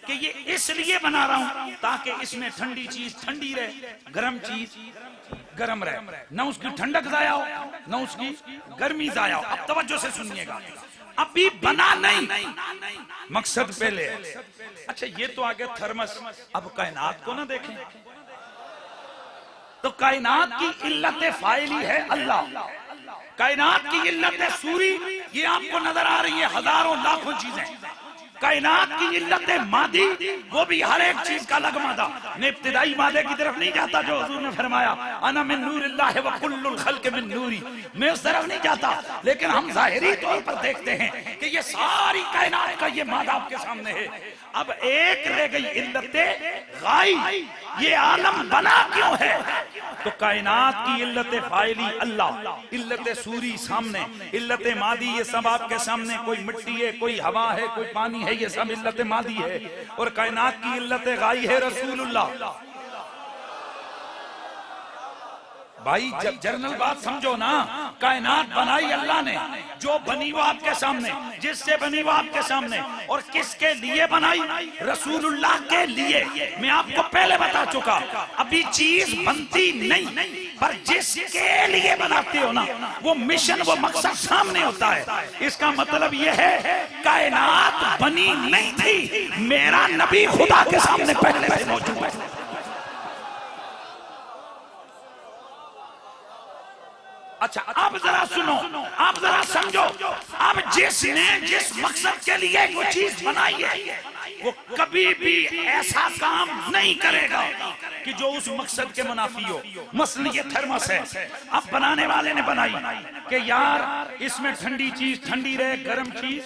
Speaker 2: कि ये इसलिए बना रहा हूं ताकि इसमें ठंडी चीज ठंडी रहे, गर्म चीज गर्म रहे, न उसकी ठंडक जाया हो न उसकी गर्मी जाया हो। अब तवज्जो से सुनिएगा, अभी बना नहीं, मकसद पहले है। अच्छा, ये तो आ गया थर्मस। अब कायनात को ना देखें तो कायनात की इल्लत फाइली है अल्लाह, कायनात की इल्लत सूरी ये आपको नजर आ रही है, हजारों लाखों चीजें। कायनात की इल्लत मादी, वो भी हर एक चीज का अलग मादा। मैं इब्तिदाई मादे की तरफ नहीं जाता जो हुजूर ने फरमाया, अना मिन नूरिल्लाह व कुल्लुल खल्क मिन नूरी, मैं उस तरफ नहीं जाता। लेकिन हम जाहिरी तौर पर देखते हैं कि ये सारी कायनात का ये मादा आपके सामने है। अब एक रह गई इल्लते गाई, ये आलम बना क्यों है। तो कायनात की इल्लते फाइली अल्लाह, इल्लते सूरी सामने, इल्लते मादी ये सब आपके सामने। कोई मिट्टी है, कोई हवा है, कोई पानी है, ये सब इल्लते मादी है। और कायनात की इल्लते गाई है रसूलुल्लाह। भाई जब जनरल बात समझो ना, कायनात बनाई अल्लाह ने, जो बनी वो आपके सामने, जिससे बनी वो आपके सामने। और किसके लिए बनाई, रसूलुल्लाह के लिए। मैं आपको पहले बता चुका, अभी चीज बनती नहीं, पर जिसके लिए बनाते हो ना, वो मिशन वो मकसद सामने होता है। इसका मतलब ये है कायनात बनी नहीं थी, मेरा नबी खुदा के सामने पहले से मौजूद है। अच्छा, अब जरा सुनो, अब जरा समझो। अब जिसने जिस मकसद के लिए वो चीज बनाई है, वो कभी भी ऐसा काम नहीं करेगा कि जो उस मकसद के मुनाफी हो। मसलन ये थर्मस है, अब बनाने वाले ने बनाई कि यार इसमें ठंडी चीज ठंडी रहे, गर्म चीज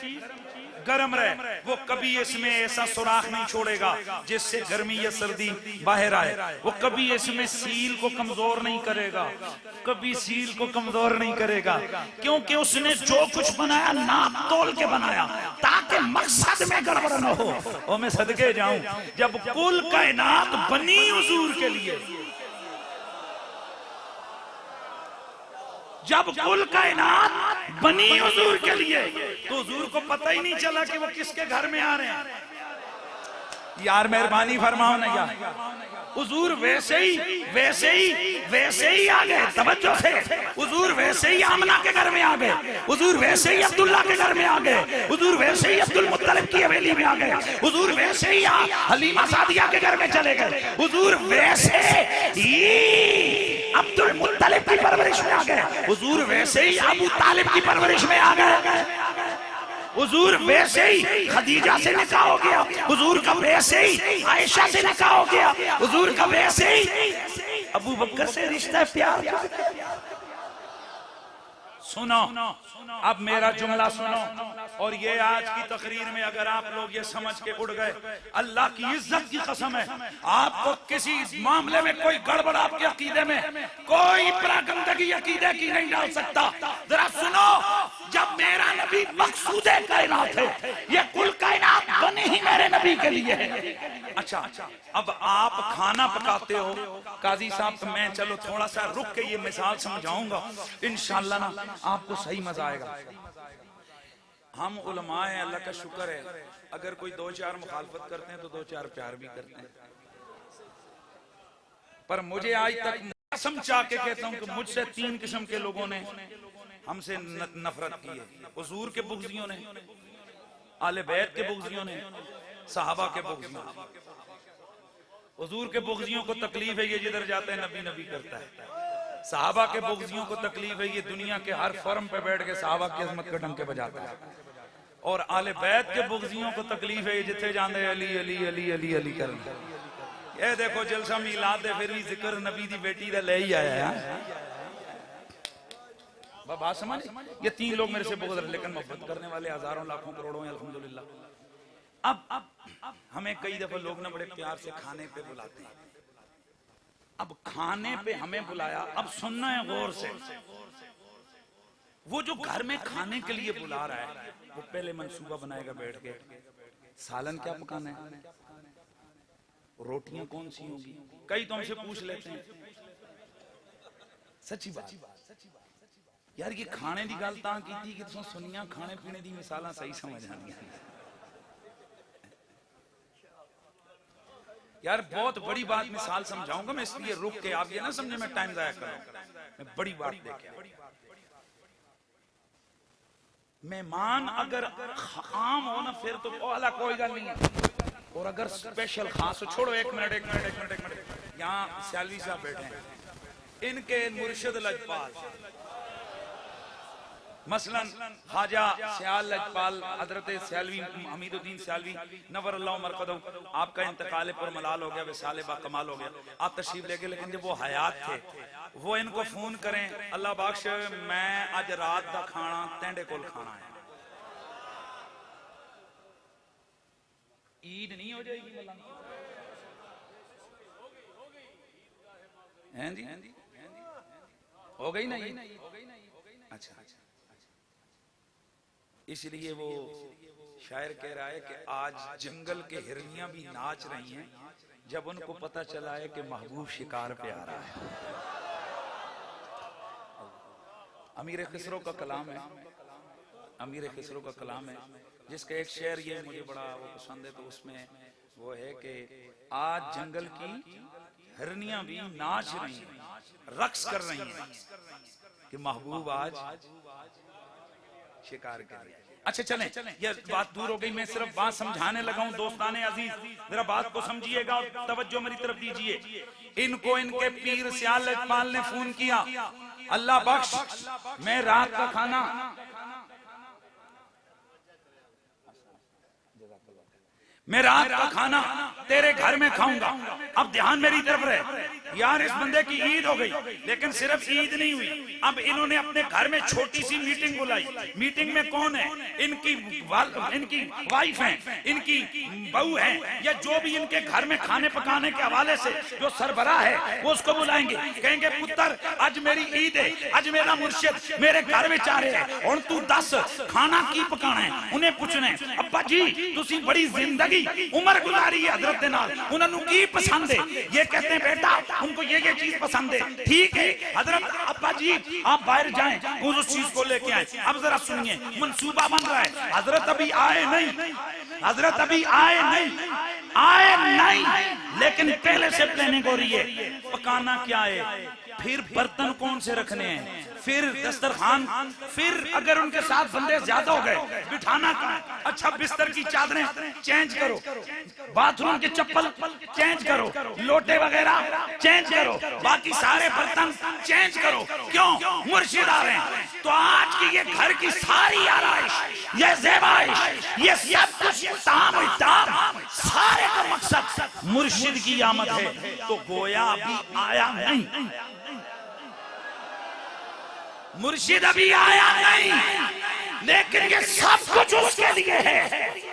Speaker 2: गर्म रहे। वो कभी इसमें ऐसा सुराख नहीं छोड़ेगा जिससे गर्मी या सर्दी बाहर आए। वो कभी इसमें सील को कमजोर नहीं करेगा, कभी सील को कमजोर नहीं करेगा, क्योंकि उसने जो कुछ बनाया नाप तोल के बनाया ताकि मकसद में गड़बड़ न हो। और मैं सदके जाऊं, जब कुल कायनात बनी हुजूर के लिए, जब कुल कायनात बनी हुजूर के लिए तो हुजूर को पता ही नहीं चला कि वो किसके घर में आ रहे हैं। यार मेहरबानी फरमाओ ना यार, हुजूर वैसे ही आ गए। तवज्जो से, हुजूर वैसे ही आमना के घर में आ गए, हुजूर वैसे ही अब्दुल्ला के घर में आ गए, हुजूर वैसे ही अब्दुल मुत्तलिब की हवेली में आ गए, हुजूर वैसे ही हलीमा सादिया के घर में चले गए, हुजूर वैसे ही अब्दुल मुत्तलिब की परवरिश में आ गए, हुजूर वैसे ही अबू तालिब की परवरिश में आ गए, हुजूर वैसे ही खदीजा से निकाह हो गया, हुजूर का वैसे ही आयशा से निकाह हो गया, हुजूर का वैसे ही अबू बकर से रिश्ता प्यार। सुनो अब मेरा जुमला सुनो, और ये आज की तकरीर में अगर आप लोग ये समझ के उड़ गए, अल्लाह की इज्जत की कसम है, आपको किसी मामले में कोई गड़बड़ आपके अकीदे में कोई परागंदगी अकीदे की नहीं डाल सकता। जरा सुनो, जब मेरा नबी मकसूदे कायनात है, ये कुल कायनात बनी ही मेरे नबी के लिए है। अच्छा, अब आप खाना पकाते हो काजी साहब, तो मैं चलो थोड़ा सा रुक के ये मिसाल समझाऊंगा, इंशाअल्लाह ना आपको सही मजा आएगा। हम उलमा हैं, अल्लाह का शुक्र है, अगर कोई दो चार मुखालफत करते हैं तो दो चार प्यार भी करते हैं, पर मुझे आज तक कसम चाह के कहता हूं कि मुझसे तीन किस्म के लोगों ने हमसे नफरत की है। हुजूर के बुग़्ज़ियों ने, आले बैत के बुग़्ज़ियों ने, सहाबा के बुग़्ज़ियों ने। हुजूर के बुग़्ज़ियों को तकलीफ है ये जिधर जाते हैं नबी नबी करता है, सहाबा के बुग़्ज़ियों को तकलीफ है ये दुनिया के हर फॉर्म पे बैठ के सहाबा की अज़मत के डंके बजाता है, और आले बैत के बुग़्ज़ियों को तकलीफ है ये जिथे जाते अली अली अली अली अली कर। ये देखो जलसा मिलाद दे फिर भी जिक्र नबी दी बेटी दा ले ही आया है। बात समझ, ये तीन लोग मेरे से बुग़्ज़ रहे, लेकिन मोहब्बत करने वाले हजारों लाखों करोड़ों हैं अल्हम्दुलिल्लाह। अब हमें कई दफा लोग ना बड़े प्यार से खाने पे बुलाते हैं, अब खाने पे हमें बुलाया, अब सुनना है गौर से, वो जो घर में खाने के लिए बुला रहा है वो पहले मंसूबा बनाएगा बैठ के, सालन क्या पकाना है, रोटियां कौन सी होगी, कई तो हमसे पूछ लेते हैं। सच्ची बात यार, ये खाने की गल तां की थी कि तुम सुनिया खाने पीने की मिसालां सही समझ आंदियां यार। बहुत बड़ी बात मिसाल समझाऊंगा मैं, इसलिए रुक के आप ये ना समझे मैं टाइम जाया करूं, मैं बड़ी बात देखे। मेहमान अगर आम हो ना फिर तो वाला कोई गल नहीं है, और अगर स्पेशल खास हो, छोड़ो एक मिनट, यहाँ सियालवी साहब बैठे हैं, इनके मुर्शिद लजपाल मसलन ख्वाजा सियाल लजपाल हजरत सियालवी हमीदुद्दीन सियालवी नवर अल्लाह मरकदहू, आपका इंतकाल पर मलाल हो गया, विसाल बा कमाल हो गया, आप तशरीफ लेके, लेकिन जब वो हयात थे वो इनको फोन करें, अल्लाह बख्श मैं आज रात का खाना तेंडे कोल खाना है, ईद नहीं हो जाएगी हैं जी, हो गई ना ये, अच्छा, इसलिए वो शायर कह रहा है कि आज जंगल के हिरनियां भी नाच रही हैं जब उनको पता चला है कि महबूब शिकार पे आ रहा है। अमीर खिसरो का कलाम है, अमीर खिसरो का कलाम है, जिसका एक शेर ये मुझे बड़ा वो पसंद है, तो उसमें वो है कि आज जंगल की हिरनियां भी नाच रही हैं, रक्स कर रही हैं कि महबूब आज शिकार कर रहे हैं। अच्छा चलें, ये बात दूर हो गई, मैं सिर्फ बात समझाने लगा हूं। दोस्ताने अजीज जरा बात को समझिएगा और तवज्जो मेरी तरफ दीजिए। इनको इनके पीर सियाल लजपाल ने फोन किया, अल्लाह बख्श मैं रात का खाना, मैं रात का खाना तेरे घर में खाऊंगा। अब ध्यान मेरी तरफ रहे यार, इस बंदे की ईद हो गई, लेकिन सिर्फ ईद नहीं हुई, अब इन्होंने अपने घर में छोटी सी मीटिंग बुलाई। मीटिंग में कौन है? इनकी वाइफ है, इनकी बहू है, या जो भी इनके घर में खाने पकाने के हवाले से जो सरबराह है वो उसको बुलाएंगे, कहेंगे पुत्र आज मेरी ईद है, आज मेरा मुर्शिद मेरे घर में आ रहे हैं और तू दस खाना की पकाना है। उन्हें पूछना है अब्बा जी तुसी बड़ी जिंदगी जिंदगी उम्र गुजारी है हजरत दे नाल, उन्होंने की पसंद है, ये कहते हैं बेटा उनको ये चीज पसंद है, ठीक है हजरत अब्बा जी आप बाहर जाएं उस चीज को लेके आए। अब जरा सुनिए, मंसूबा बन रहा है, हजरत अभी आए नहीं, हजरत अभी आए नहीं, लेकिन पहले से प्लानिंग हो रही है, पकाना क्या है, फिर बर्तन कौन से रखने हैं, फिर दस्तरखान, फिर अगर उनके साथ बंदे ज्यादा हो गए बिठाना कहाँ, अच्छा बिस्तर की चादरें चेंज करो, बाथरूम के चप्पल चेंज करो, लोटे वगैरह चेंज करो, बाकी सारे बर्तन चेंज करो, क्यों, मुर्शिद आ रहे हैं। तो आज की ये घर की सारी आराइश, ये ज़ेबाइश, ये सब कुछ ताम सारे का मकसद मुर्शिद की आमद है। तो गोया अभी आया नहीं, मुर्शिद अभी आया नहीं, लेकिन ये सब कुछ उसके लिए है।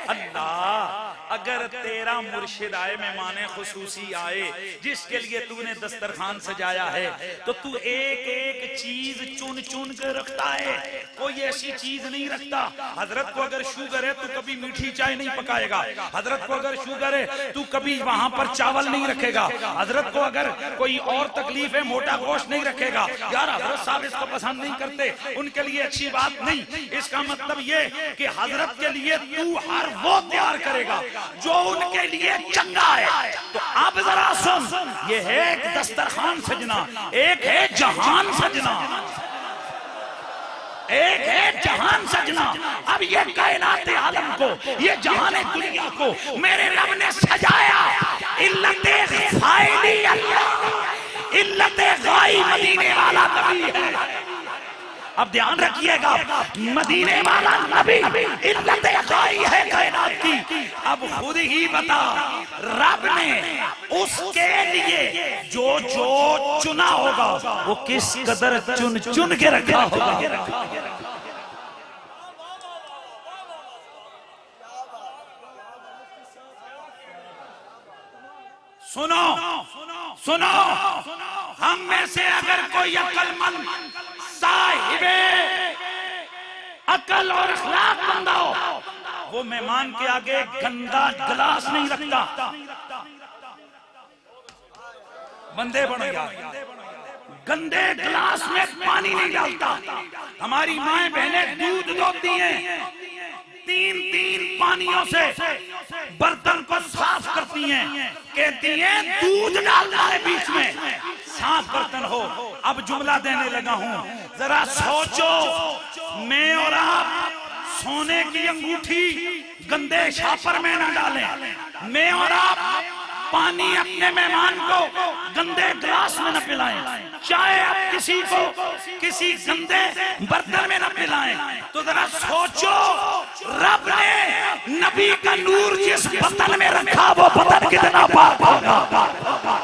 Speaker 2: अल्लाह अगर तेरा मुर्शिद आए, मेहमान खुसूसी आए, जिसके लिए तूने दस्तरखान सजाया है, तो तू एक एक चीज चुन चुन कर रखता है, कोई ऐसी चीज नहीं रखता। हजरत को अगर शुगर है तू कभी मीठी चाय नहीं पकाएगा, हजरत को अगर शुगर है तू कभी वहां पर चावल नहीं रखेगा, हजरत को अगर कोई और तकलीफ है मोटा गोश्त नहीं रखेगा। यार हजरत साहब इसको पसंद नहीं करते, उनके लिए अच्छी बात नहीं। इसका मतलब ये कि हजरत के लिए तू हर वो तैयार करेगा जो उनके लिए चंगा है। तो आप जरा सुन, ये है एक दस्तरखान सजना, एक है जहान सजना, एक है जहान सजना। अब ये कायनात आलम को, ये जहान दुनिया को मेरे रब ने सजाया, इल्लते फाइली अल्लाह, इल्लते गाई मदीने वाला नबी है। अब ध्यान रखिएगा, मदीने वाला नबी इल्लते गाई है कायनात की। अब खुद ही बता, रब ने उसके लिए जो जो चुना होगा वो किस कदर चुन चुन के रखा होगा। सुनो सुनो, हम में से अगर कोई अक्लमंद साहिबे अकल और अखलाक बंदा हो, वो मेहमान के आगे गंदा गिलास नहीं रखता। बंदे बनो यार, गंदे गिलास में पानी नहीं डालता। हमारी माएं बहनें दूध दोती हैं, तीन तीन पानियों से बर्तन को साफ करती हैं, कहती हैं दूध डालना है बीच में, साफ बर्तन हो। अब जुमला देने लगा हूं, जरा सोचो, मैं और आप सोने की अंगूठी गंदे छापर में न डालें, मैं और आप पानी अपने मेहमान को गंदे गिलास में न पिलाएं, चाहे आप किसी को किसी गंदे बर्तन में न पिलाएं। तो जरा सोचो, रब ने नबी का नूर जिस बर्तन में रखा वो बर्तन कितना पाक होगा।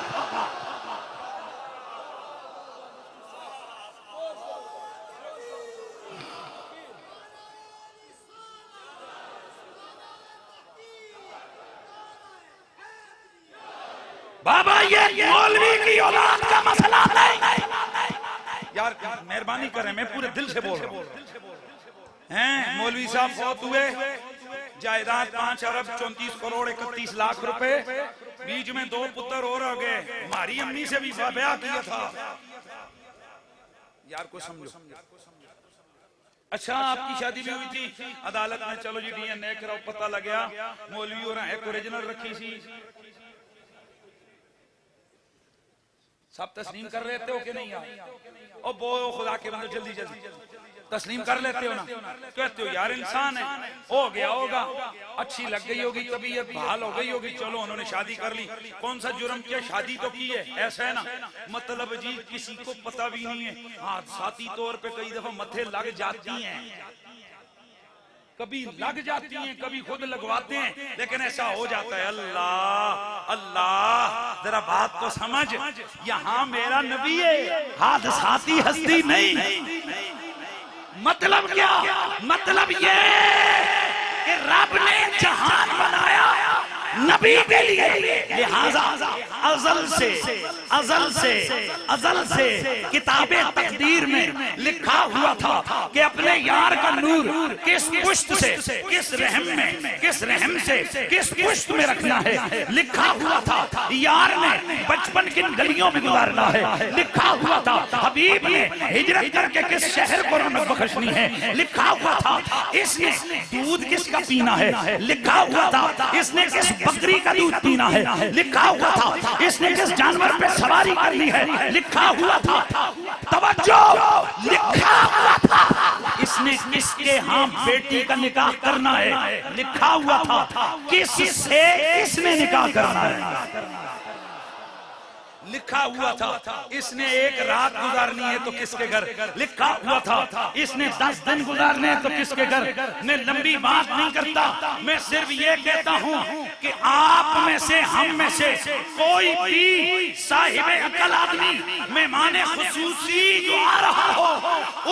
Speaker 2: बाबा ये मौलवी की औलाद का मसला नहीं। यार मेहरबानी करें, मैं पूरे दिल से बोल रहा हूं। हैं मौलवी साहब फौत हुए, जायदाद 5 अरब 34 करोड़ 31 लाख रुपए, बीच में 2 पुत्र और हो गए। हमारी अम्मी से भी ब्याह किया था। यार को समझो, अच्छा आपकी शादी भी हुई थी, अदालत में चलो जी DNA कराओ, पता लग गया मौलवी और एक ओरिजिनल रखी थी। सब तस्लीम कर लेते हो कि नहीं यार? ओ बो खुदा के बंदे जल्दी जल्दी तस्लीम कर लेते हो ना? कहते हो यार इंसान है, हो गया होगा, अच्छी लग गई होगी, तबीयत बहाल हो गई होगी, चलो उन्होंने शादी कर ली। कौन सा जुर्म किया, शादी तो की है, ऐसा है ना? मतलब जी किसी को पता भी नहीं है, हादसाती तौर पे कई दफा मथे लग जाती हैं, कभी लग जाती हैं, कभी खुद लगवाते हैं, लेकिन ऐसा हो जाता है। अल्लाह अल्लाह, जरा बात तो समझ, यहाँ मेरा नबी है, हादसाती हस्ती नहीं। मतलब क्या? मतलब ये कि रब ने जहान बनाया नबी के लिए, लिहाजा अजल से किताबे तकदीर में लिखा हुआ था कि अपने यार का नूर किस पुश्त से, किस रहम में, किस रहम से, किस पुश्त में रखना है। लिखा हुआ था यार ने बचपन किन गलियों में गुजारना है। लिखा हुआ था हबीब ने हिजरत करके किस शहर को रौनक बख्शनी है। लिखा हुआ था इसने दूध किसका पीना है। लिखा हुआ था इसने किस बकरी का दूध पीना है। लिखा हुआ था इसने किस जानवर पे सवारी करनी है। लिखा हुआ था, तवज्जो, लिखा हुआ था इसने किसके यहाँ बेटी का निकाह करना है। लिखा हुआ था किससे इसने निकाह करना है। लिखा हुआ था इसने एक रात गुजारनी है तो किसके घर। लिखा हुआ था इसने 10 दिन गुजारने हैं तो किसके घर। मैं लंबी बात नहीं करता, मैं सिर्फ ये कहता हूँ कि आप में से, हम में से कोई भी साहिब अकल आदमी मेहमान खुसूसी जो आ रहा हो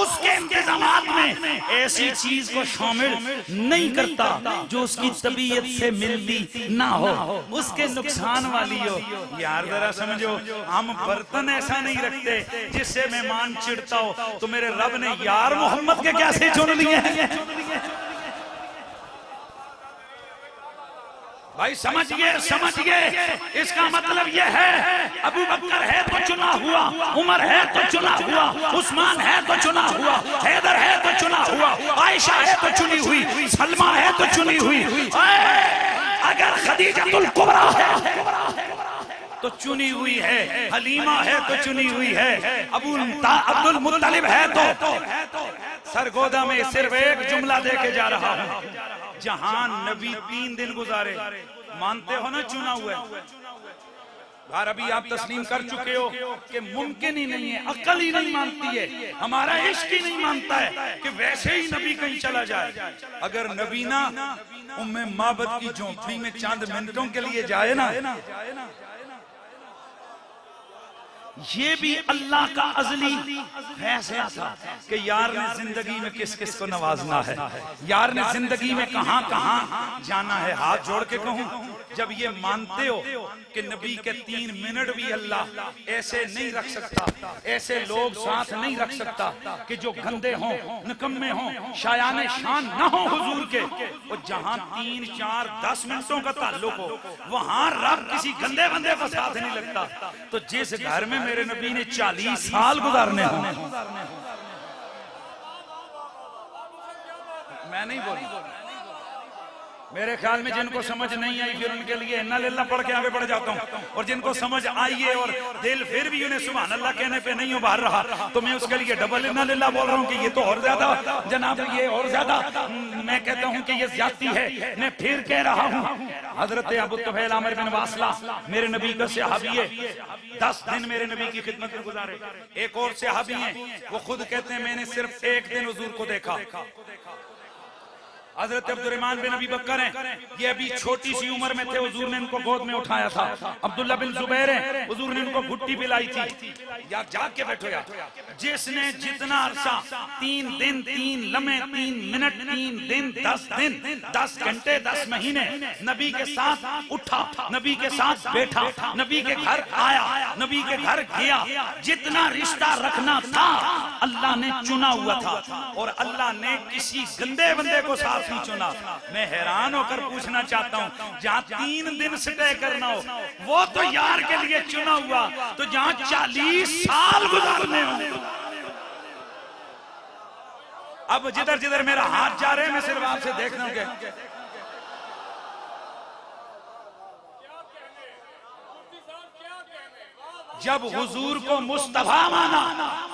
Speaker 2: उसके इंतजामात में ऐसी चीज को शामिल नहीं करता जो उसकी तबीयत से मिलती ना हो, उसके नुकसान वाली हो। यार जरा समझो, हम बर्तन ऐसा नहीं रखते जिससे मेहमान चिढ़ता हो, तो मेरे रब ने यार मोहम्मद के कैसे चुन लिए हैं। भाई समझिए इसका मतलब यह है अबू बकर है तो चुना हुआ, उमर है तो चुना हुआ, उस्मान है तो चुना हुआ, हैदर है तो चुना हुआ, आयशा है तो चुनी हुई, सलमा है तो चुनी हुई, अगर खदीजतुल कुबरा है तो चुनी हुई है, हलीमा है तो चुनी हुई है, अब्दुल मुत्तलिब है तो। सरगोदा में सिर्फ एक जुमला देके जा रहा हूं, जहां नबी 3 दिन गुजारे, मानते हो ना चुना हुआ है। बार अभी आप तस्लीम कर चुके हो कि मुमकिन ही नहीं है, अकल ही नहीं मानती है, हमारा इश्क ही नहीं मानता है कि वैसे ही नबी कहीं चला जाए। अगर नबी ना उम्मे माबद की झोंपड़ी में चंद मिनटों के लिए जाए ना, ये भी अल्लाह का अज़ली फैसला था कि यार ने जिंदगी में किस किस को नवाजना है, यार ने जिंदगी में कहां कहां जाना है। हाथ जोड़ के कहूं, जब ये मानते हो कि नबी के 3 मिनट भी अल्लाह ऐसे नहीं रख सकता, ऐसे लोग साथ नहीं रख सकता कि जो गंदे हों, निकम्मे हों, शायाने शान न हो हुजूर के, और जहां 3, 4, 10 मिनटों का ताल्लुक हो वहां रब किसी गंदे बंदे को साथ नहीं लगता। तो जिस घर में मेरे नबी ने 40 साल गुजारने हो, मैं नहीं बोल, मेरे ख्याल में जिनको समझ नहीं आई फिर उनके लिए इन्ना लिल्लाह पढ़ के आगे बढ़ जाता हूँ, और जिनको समझ आई है और दिल फिर भी उन्हें सुभान अल्लाह कहने पे नहीं उभार रहा, तो मैं उसके लिए डबल इन्ना लिल्लाह बोल रहा हूँ कि ये तो और ज्यादा जनाब, ये और ज्यादा, मैं कहता हूँ कि ये ज्यादती है। मैं फिर कह रहा हूँ, हजरत अबू तुफैल आमिर बिन वासला मेरे नबी का सहाबी है, 10 दिन मेरे नबी की खिदमत में गुजारे। एक और सहाबी है, वो खुद कहते हैं मैंने सिर्फ 1 दिन हुजूर को देखा। हजरत अब्दुर्रहमान बिन अबी बकर हैं, ये अभी छोटी सी उम्र में थे, हुजूर ने इनको गोद में उठाया था। अब्दुल्ला बिन जुबैर हैं, हुजूर ने इनको घुट्टी पिलाई थी। यार जाग के बैठो यार, जिसने जितना अरसा 3 दिन 3 लम्हे 3 मिनट 3 दिन 10 दिन 10 घंटे 10 महीने नबी के साथ उठा, नबी के साथ बैठा, नबी के घर आया, नबी के घर गया, जितना रिश्ता रखना था अल्लाह ने चुना हुआ था, और अल्लाह ने किसी गंदे बंदे को साथ नहीं चुना। मैं हैरान होकर पूछना चाहता हूँ, जहाँ 3 दिन स्टे करना हो वो तो यार के लिए चुना हुआ, तो जहाँ 40 साल गुजारने हो। अब जिधर जिधर मेरा हाथ जा रहे हैं मैं सिर्फ आपसे देखना हूँ, जब हुजूर को मुस्तफा माना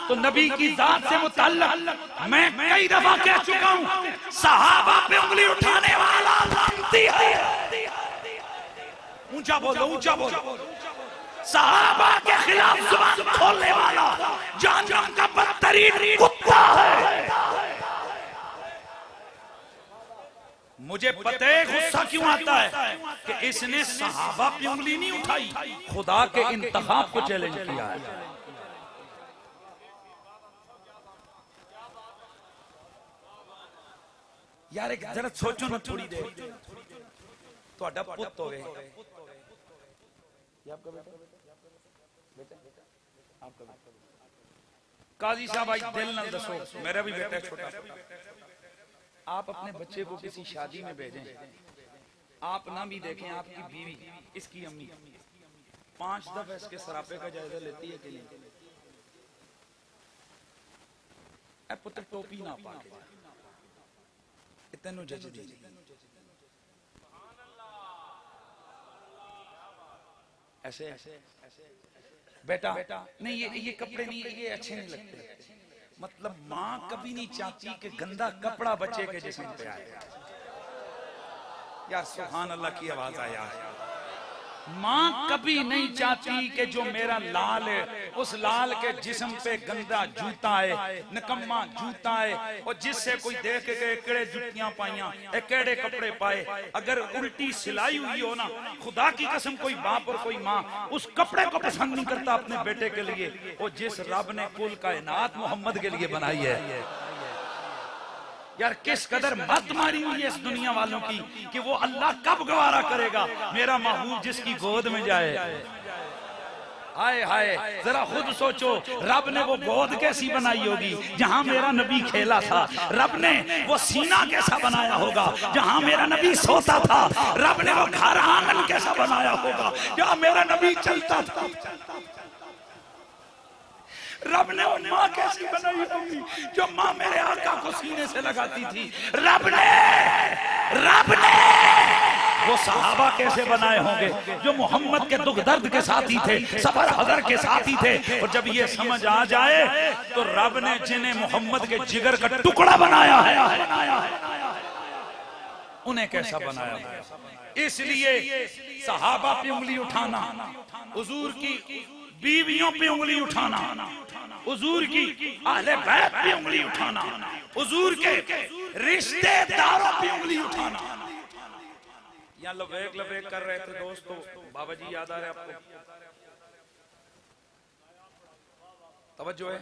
Speaker 2: तो नबी की जात से मुतल्लक मैं कई दफा कह चुका हूं, सहाबा पे उंगली उठाने वाला लानती है। ऊंचा बोलो, ऊंचा बोलो। सहाबा के खिलाफ जुबान खोलने वाला जहन्नम का बदतरीन कुत्ता है। मुझे पता है गुस्सा क्यों आता है कि इसने सहाबा पे उंगली नहीं उठाई, खुदा के इंतखाब को चैलेंज किया है। यार एक जरा सोचो ना थोड़ी देर, ਤੁਹਾਡਾ ਪੁੱਤ ਹੋਵੇ ये आपका बेटा आपका बेटा काजी साहब आज दिल न दसो, मेरा भी बेटा छोटा, आप अपने बच्चे को किसी शादी में भेजें, आप ना भी देखें, आपकी बीवी इसकी अम्मी 5 दफा इसके सरापे का जायजा लेती है कि नहीं? ए पुत्र टोपी ना पा के इतने जज दी ऐसे बेटा नहीं, ये कपड़े नहीं, ये अच्छे नहीं लगते। मतलब माँ कभी नहीं चाहती कि गंदा कपड़ा बच्चे के जिस्म पे आए। यार सुभान अल्लाह की आवाज आया। माँ कभी नहीं चाहती कि जो मेरा लाल है उस लाल के जिस्म पे गंदा जूता है, निकम्मा जूता है, और जिससे कोई देख के केड़े जुतियां पाइयां, केड़े कपड़े पाए। अगर उल्टी सिलाई हुई हो ना, खुदा की कसम कोई बाप और कोई माँ उस कपड़े को पसंद नहीं करता अपने बेटे के लिए, और जिस रब ने कुल कायनात मोहम्मद के लिए बनाई है। यार किस कदर मत मारी हुई है इस दुनिया वालों की कि वो अल्लाह कब गवारा करेगा मेरा महबूब जिसकी गोद में जाए। हाय हाय, जरा खुद सोचो, रब ने वो गोद कैसी बनाई होगी जहां मेरा नबी खेला था। रब ने वो सीना कैसा बनाया होगा जहां मेरा नबी सोता था। रब ने वो घर आंगन कैसा बनाया होगा जहां मेरा नबी चलता था। रब ने वो माँ कैसी बनाई होगी जो माँ मेरे आका को सीने से लगाती थी। रब ने वो सहाबा कैसे बनाए होंगे जो मोहम्मद के दुख दर्द के साथी थे, सफर हजर के साथी थे। और जब ये समझ आ जाए तो रब ने जिन्हें मोहम्मद के जिगर का टुकड़ा बनाया है उन्हें कैसा बनाया है। इसलिए सहाबा पे उंगली उठाना, हुजूर की बीवियों पे उंगली उठाना, हुजूर की अहले बैत पे उंगली उठाना, हुजूर के रिश्तेदारों पे उंगली उठाना। यहाँ लबेक कर रहे थे दोस्तों, बाबा जी याद आ रहे आपको? तवज्जो है।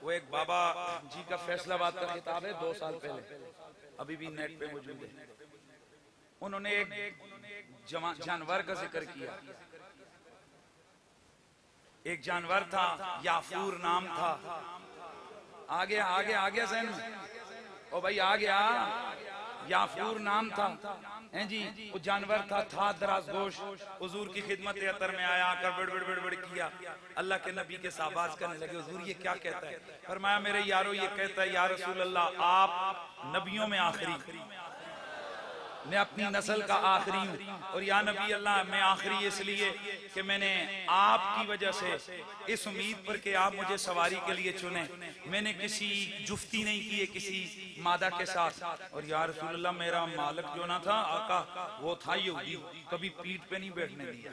Speaker 2: वो एक बाबा जी का फैसलाबाद का किताब है 2 साल पहले, अभी भी नेट पे मौजूद है। उन्होंने एक जानवर का जिक्र किया। एक जानवर था, याफूर नाम था। आ गया सहन में, ओ भाई आ गया। याफूर नाम था, हैं जी। वो जानवर था दराज गोश। हुजूर की खिदमत अतर में आया, आकर बड़ किया। अल्लाह के नबी के साबाज करने लगे, हुजूर ये क्या कहता है? फरमाया मेरे यारो ये कहता है, या रसूल अल्लाह आप नबियों में आखिरी, मैं अपनी नस्ल का आखिरी हूँ। और या नबी अल्लाह मैं आखिरी इसलिए कि मैंने आपकी वजह से इस उम्मीद पर कि आप मुझे सवारी के लिए चुने, मैंने किसी जुफ्ती नहीं की है किसी मादा के साथ। और या रसूल अल्लाह मेरा मालिक जो ना था आका, वो था यहूदी, कभी पीठ पे नहीं बैठने दिया।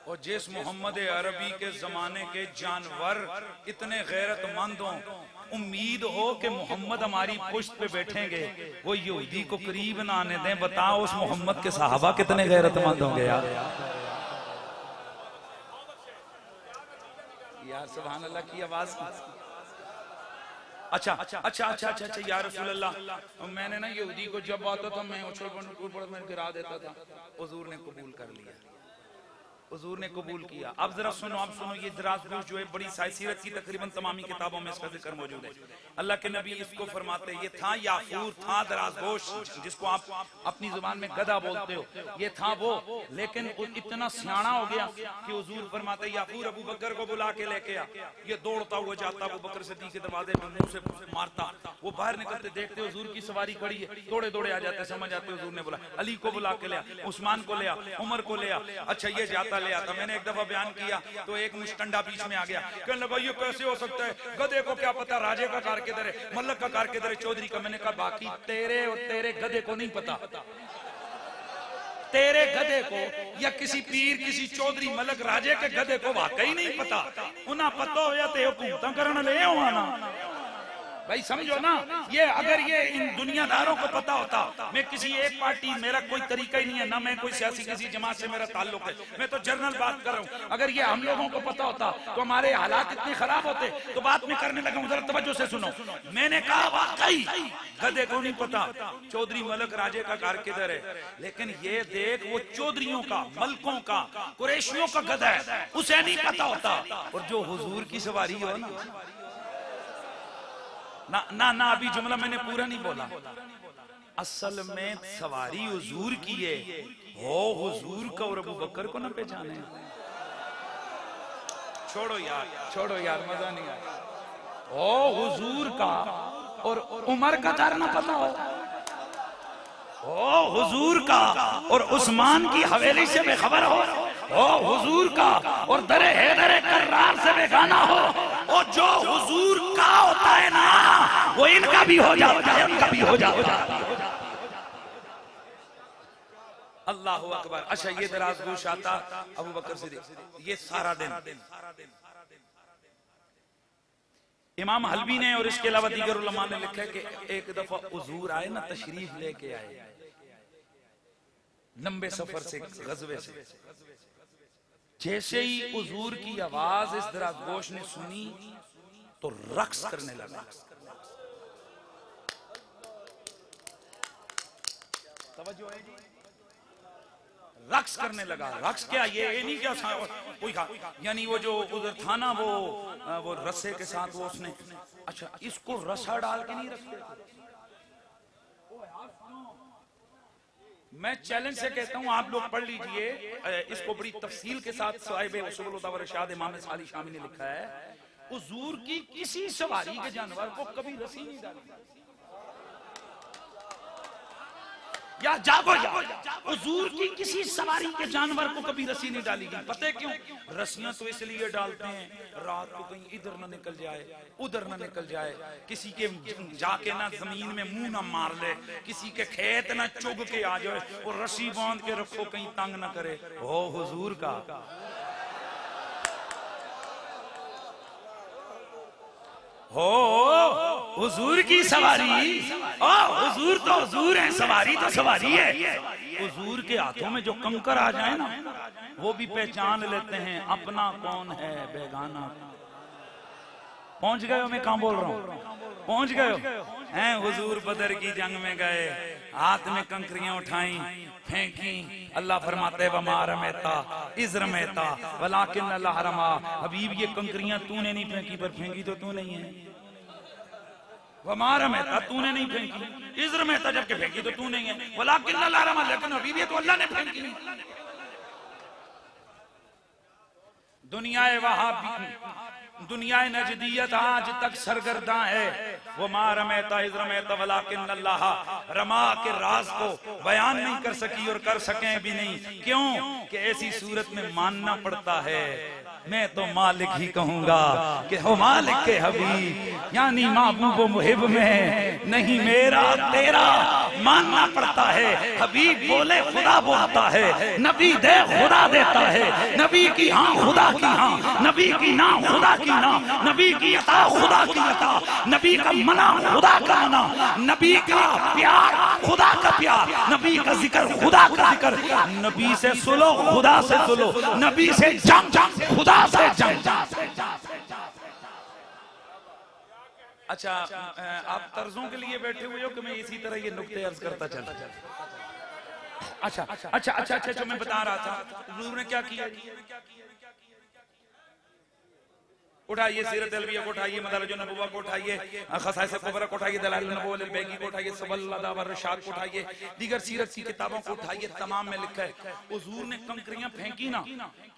Speaker 2: और जिस मोहम्मद अरबी के जमाने के जानवर इतने गैरतमंद हों, उम्मीद हो कि मोहम्मद हमारी पुश्त पे बैठेंगे, वो यहूदी को करीब ना आने दें। बताओ उस मोहम्मद के सहाबा कितने गैरतमंद होंगे यार। सुभान अल्लाह की आवाज। अच्छा या रसूल अल्लाह, मैंने ना यहूदी को जब आता था मैं उछल पड़ मैं गिरा देता था। हुजूर ने कबूल कर लिया, हुजूर ने कबूल किया। अब जरा सुनो, आप सुनो, ये दराज गोश जो है बड़ी सीरत की तकरीबन तमामी किताबों में इसका जिक्र मौजूद है। अल्लाह के नबी इसको फरमाते हैं, ये था याफूर, था दराज गोश, जिसको आप अपनी जुबान में गधा बोलते हो, ये था वो। लेकिन इतना सियाना हो गया कि हुजूर फरमाते हैं, याफूर अबू बकर को बुला के लेके आ। ये दौड़ता हुआ जाता, अबू बकर सिद्दीक के दरवाजे में मुंह से मारता। वो बाहर निकलते, देखते हुजूर की सवारी खड़ी है, दौड़े आ जाते, समझ आते हुजूर ने बोला अली को बुला के ले आ, उस्मान को ले आ, उमर को ले आ। अच्छा ये जाता ले आता। मैंने एक दफा बयान किया तो एक मुस्टंडा बीच में आ गया, कहने लगा ये कैसे हो सकता है, गधे को क्या पता राजे का कार किधर है, मल्लक का कार किधर है, चौधरी का। मैंने कहा बाकी तेरे और तेरे गधे को नहीं पता, तेरे गधे को या किसी पीर किसी चौधरी मलक राजे के गधे को वाकई नहीं पता। उन्हें पता हो जाते हुकूमत करने ले आना। भाई समझो ना, ये अगर ये इन दुनियादारों को पता होता, मैं किसी एक पार्टी, मेरा कोई तरीका ही नहीं है ना, मैं कोई सियासी किसी जमात से मेरा ताल्लुक है, मैं तो जनरल बात कर रहा हूँ। अगर ये हम लोगों को पता होता तो हमारे हालात इतने खराब होते। तो बात में करने लगा, जरा तवज्जो से सुनो। मैंने कहा वाकई गधे को नहीं पता चौधरी मलक राजे का घर किधर है, लेकिन ये देख वो चौधरियों का, मलकों का, कुरैशियों का गधा है, उसे नहीं पता होता। और जो हुजूर की सवारी हो ना ना ना, अभी जुमला मैंने पूरा नहीं बोला। असल में सवारी हुजूर की है, हो हुजूर का और अबू बकर को ना पहचाने। छोड़ो यार मजा नहीं आया। ओ हुजूर का और उमर का दर ना पता हो, ओ हुजूर का और उस्मान की हवेली से बेखबर हो, ओ हुजूर का और दरे हैदर कर्रार से बेगाना हो। और जो हुजूर का होता है ना, वो इनका भी हो जाता है, उनका भी हो जाता है। अल्लाह अकबर। अच्छा, ये दराज गोश आता अबू बकर सिद्दीक, ये सारा दिन इमाम हलवी ने और इसके अलावा दीगर उलमा ने लिखा है कि एक दफा हुजूर आए ना, तशरीफ लेके आए लंबे सफर से, गजवे से। जैसे ही हुजूर की आवाज इस दराज गोश ने सुनी तो रक्स करने लगा। तवज्जो है जी, रक्स करने लगा। रक्स क्या, ये नहीं क्या कोई खा, यानी वो जो उधर था ना, वो रस्से के साथ वो उसने, अच्छा इसको रस्सा डाल के नहीं रखते। मैं चैलेंज से कहता हूं, आप लोग पढ़ लीजिए इसको बड़ी तफसील के साथ। साहिब उसूल व इरशाद इमाम साली शामी ने लिखा है, हुजूर की किसी सवारी के जानवर को कभी रस्सी नहीं डाली। या जागो यार, हुजूर की किसी सवारी के जानवर को कभी रस्सी नहीं डाली गई। पता है क्यों? रस्सियां तो इसलिए डालते हैं रात को कहीं इधर ना निकल जाए, उधर ना निकल जाए, किसी के जाके ना जमीन में मुंह ना मार ले, किसी के खेत ना चुग के आ जाए, और रस्सी बांध के रखो कहीं तंग ना करे। हो हुजूर का, हो हुजूर की सवारी। ओ हुजूर तो हुजूर है, सवारी तो सवारी है। हुजूर के हाथों में जो कंकर आ जाए ना, वो भी पहचान लेते हैं अपना कौन है बेगाना। पहुंच गए हो, मैं कहां बोल रहा हूं, पहुंच गए हो हैं। हुजूर बदर की जंग में गए, हाथ में कंकरियां उठाई, फेंकी। अल्लाह फरमाते वमा रमैता इज़ रमैता वलाकिन अल्लाह रमा। हबीब ये कंकरियां तूने नहीं फेंकी, पर फेंकी तो तू नहीं है। वमा रमैता, तूने नहीं फेंकी, इज़ रमैता जबकि फेंकी तो तू नहीं है, वलाकिन अल्लाह रमा, लेकिन हबीब ये तो अल्लाह ने फेंकी। दुनिया नजदियत आज तक सरगर्दा है। वो माँ रमैता इज़ रमैता वलाकिन अल्लाह रमा के राज को बयान नहीं कर सकी और कर सके भी नहीं। क्यों? कि ऐसी सूरत में मानना पड़ता है। मैं तो मालिक ही कहूंगा कि हो मालिक के हबीब, यानी महबूब व मुहिब में नहीं मेरा तेरा मानना पड़ता है। हबीब बोले खुदा बोलता है, नबी दे खुदा देता है। नबी की हाँ खुदा की हाँ, नबी की ना खुदा की ना, नबी की अता खुदा की अता, नबी का मना खुदा का मना, नबी का प्यार खुदा का प्यार, नबी का जिक्र खुदा का जिक्र। नबी से सुनो खुदा से सुनो, नबी से जंग खुदा से जंग। अच्छा, आप तर्जों के लिए बैठे हुए हो कि मैं इसी तरह ये नुक्ते अर्ज करता चला? अच्छा अच्छा अच्छा अच्छा, मैं बता रहा था हुजूर ने क्या किया। उठाइए सीरत अलविया को उठाइए, मदारिज नबुव्वा को उठाइए, खसाइस कुबरा को उठाइए, दलाइल नबुव्वा अलबैगी को उठाइए, सबल अदाब अर्शाद को उठाइए, दीगर सीरत की किताबों को उठाइए। तमाम में लिखा है हुजूर ने कंकरियां फेंकी ना,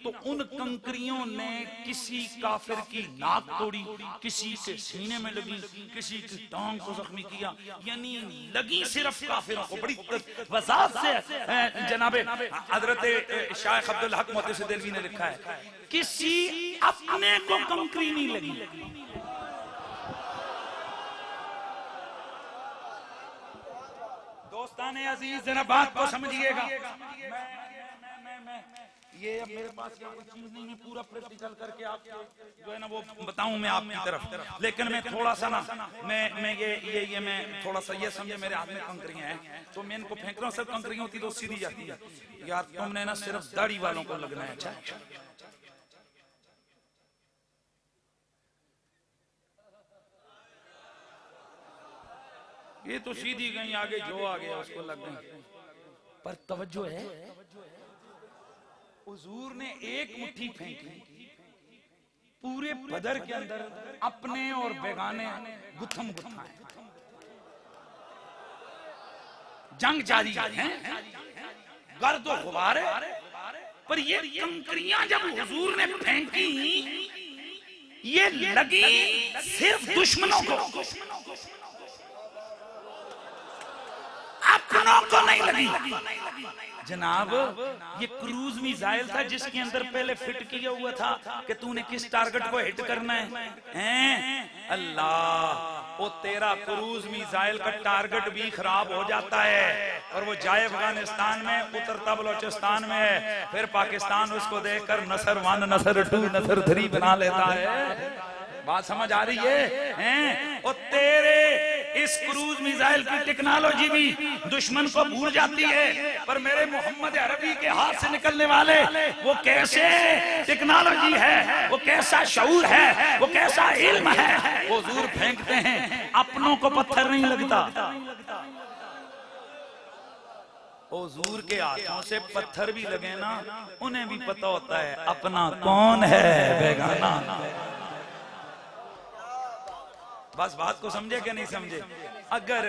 Speaker 2: तो उन कंकरियों ने किसी काफिर की नाक तोड़ी, किसी के सीने में लगी, किसी की टांग को जख्मी किया, यानी लगी सिर्फ काफिरों को। बड़ी वजाहत से जनाबे हजरत शाइख अब्दुल हक मुहद्दिस देलवी ने लिखा है, किसी अपने को कंकरी नहीं लगी। दोस्ताने अजीज, जरा बात को समझिएगा। ये अब मेरे पास क्या कोई चीज नहीं, मैं पूरा प्रैक्टिकल करके आपको जो है ना वो बताऊं मैं आपकी तरफ। लेकिन मैं थोड़ा सा ना मैं ये मैं थोड़ा सा ये समझे, मेरे हाथ में कंकरियां हैं तो मैं इनको फेंक रहा हूँ, सब कंकरियां होती तो सीधी जाती है। यार तुमने ना सिर्फ दाढ़ी वालों को लगना है। अच्छा ये तो सीधी गई, आगे जो आ गया उसको लग गई। पर तवज्जो है, हुजूर ने एक मुट्ठी फेंकी, पूरे बदर के अंदर अपने और बेगाने गुत्थम गुत्था है, जंग जारी है, गर्द और गुबारे। पर ये कंकरियां जब हुजूर ने फेंकी, ये लगी सिर्फ दुश्मनों को, अपनों को नहीं लगी। जनाब ये क्रूज मिसाइल था जिसके अंदर पहले फिट किया हुआ था कि तूने किस टारगेट को हिट करना है। अल्लाह, वो तेरा क्रूज मिसाइल का टारगेट भी खराब हो जाता है और वो जाए अफगानिस्तान में, उतरता बलोचिस्तान में है, फिर पाकिस्तान उसको देखकर नसर 1 नसर 2 नसर 3 बना लेता है। बात समझ आ रही है? और तेरे इस क्रूज मिसाइल की टेक्नोलॉजी भी दुश्मन को भूल जाती है, पर मेरे मोहम्मद अरबी के हाथ से निकलने वाले वो कैसे टेक्नोलॉजी है, वो कैसा शऊर है, वो कैसा इल्म है, वो हुजूर फेंकते हैं, अपनों को पत्थर नहीं लगता। हुजूर के हाथों से पत्थर भी लगे ना, उन्हें भी पता होता है अपना कौन है, बेगाना। बस बात को समझे क्या नहीं समझे? अगर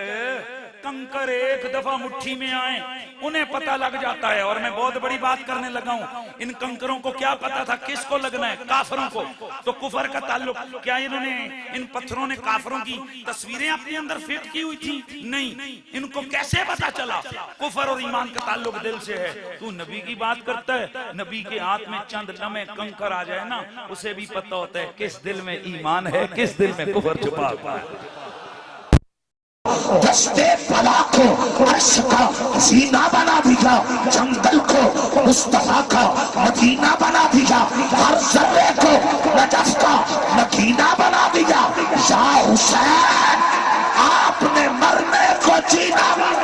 Speaker 2: कंकर एक दफा मुट्ठी में आए, उन्हें पता लग जाता है। और मैं बहुत बड़ी बात करने लगा हूं, इन कंकरों को क्या पता था किसको लगना है? काफरों को। तो कुफर का ताल्लुक क्या इन्होंने, इन पत्थरों ने काफरों की तस्वीरें अपने अंदर फिट की हुई थी? नहीं। इनको कैसे पता चला कुफर और ईमान का ताल्लुक दिल से है? तू नबी की बात करता है, नबी के हाथ में चंद लम्हे कंकर आ जाए ना, उसे भी पता होता है किस दिल में ईमान है, किस दिल में कुफर छुपा हुआ है।
Speaker 3: दस्ते बला को अर्श का हसीना बना दिया, जंगल को मुस्तफा का मदीना बना दिया, हर जर्रे को नजफ का मदीना बना दिया। या हुसैन, आपने मरने को जीना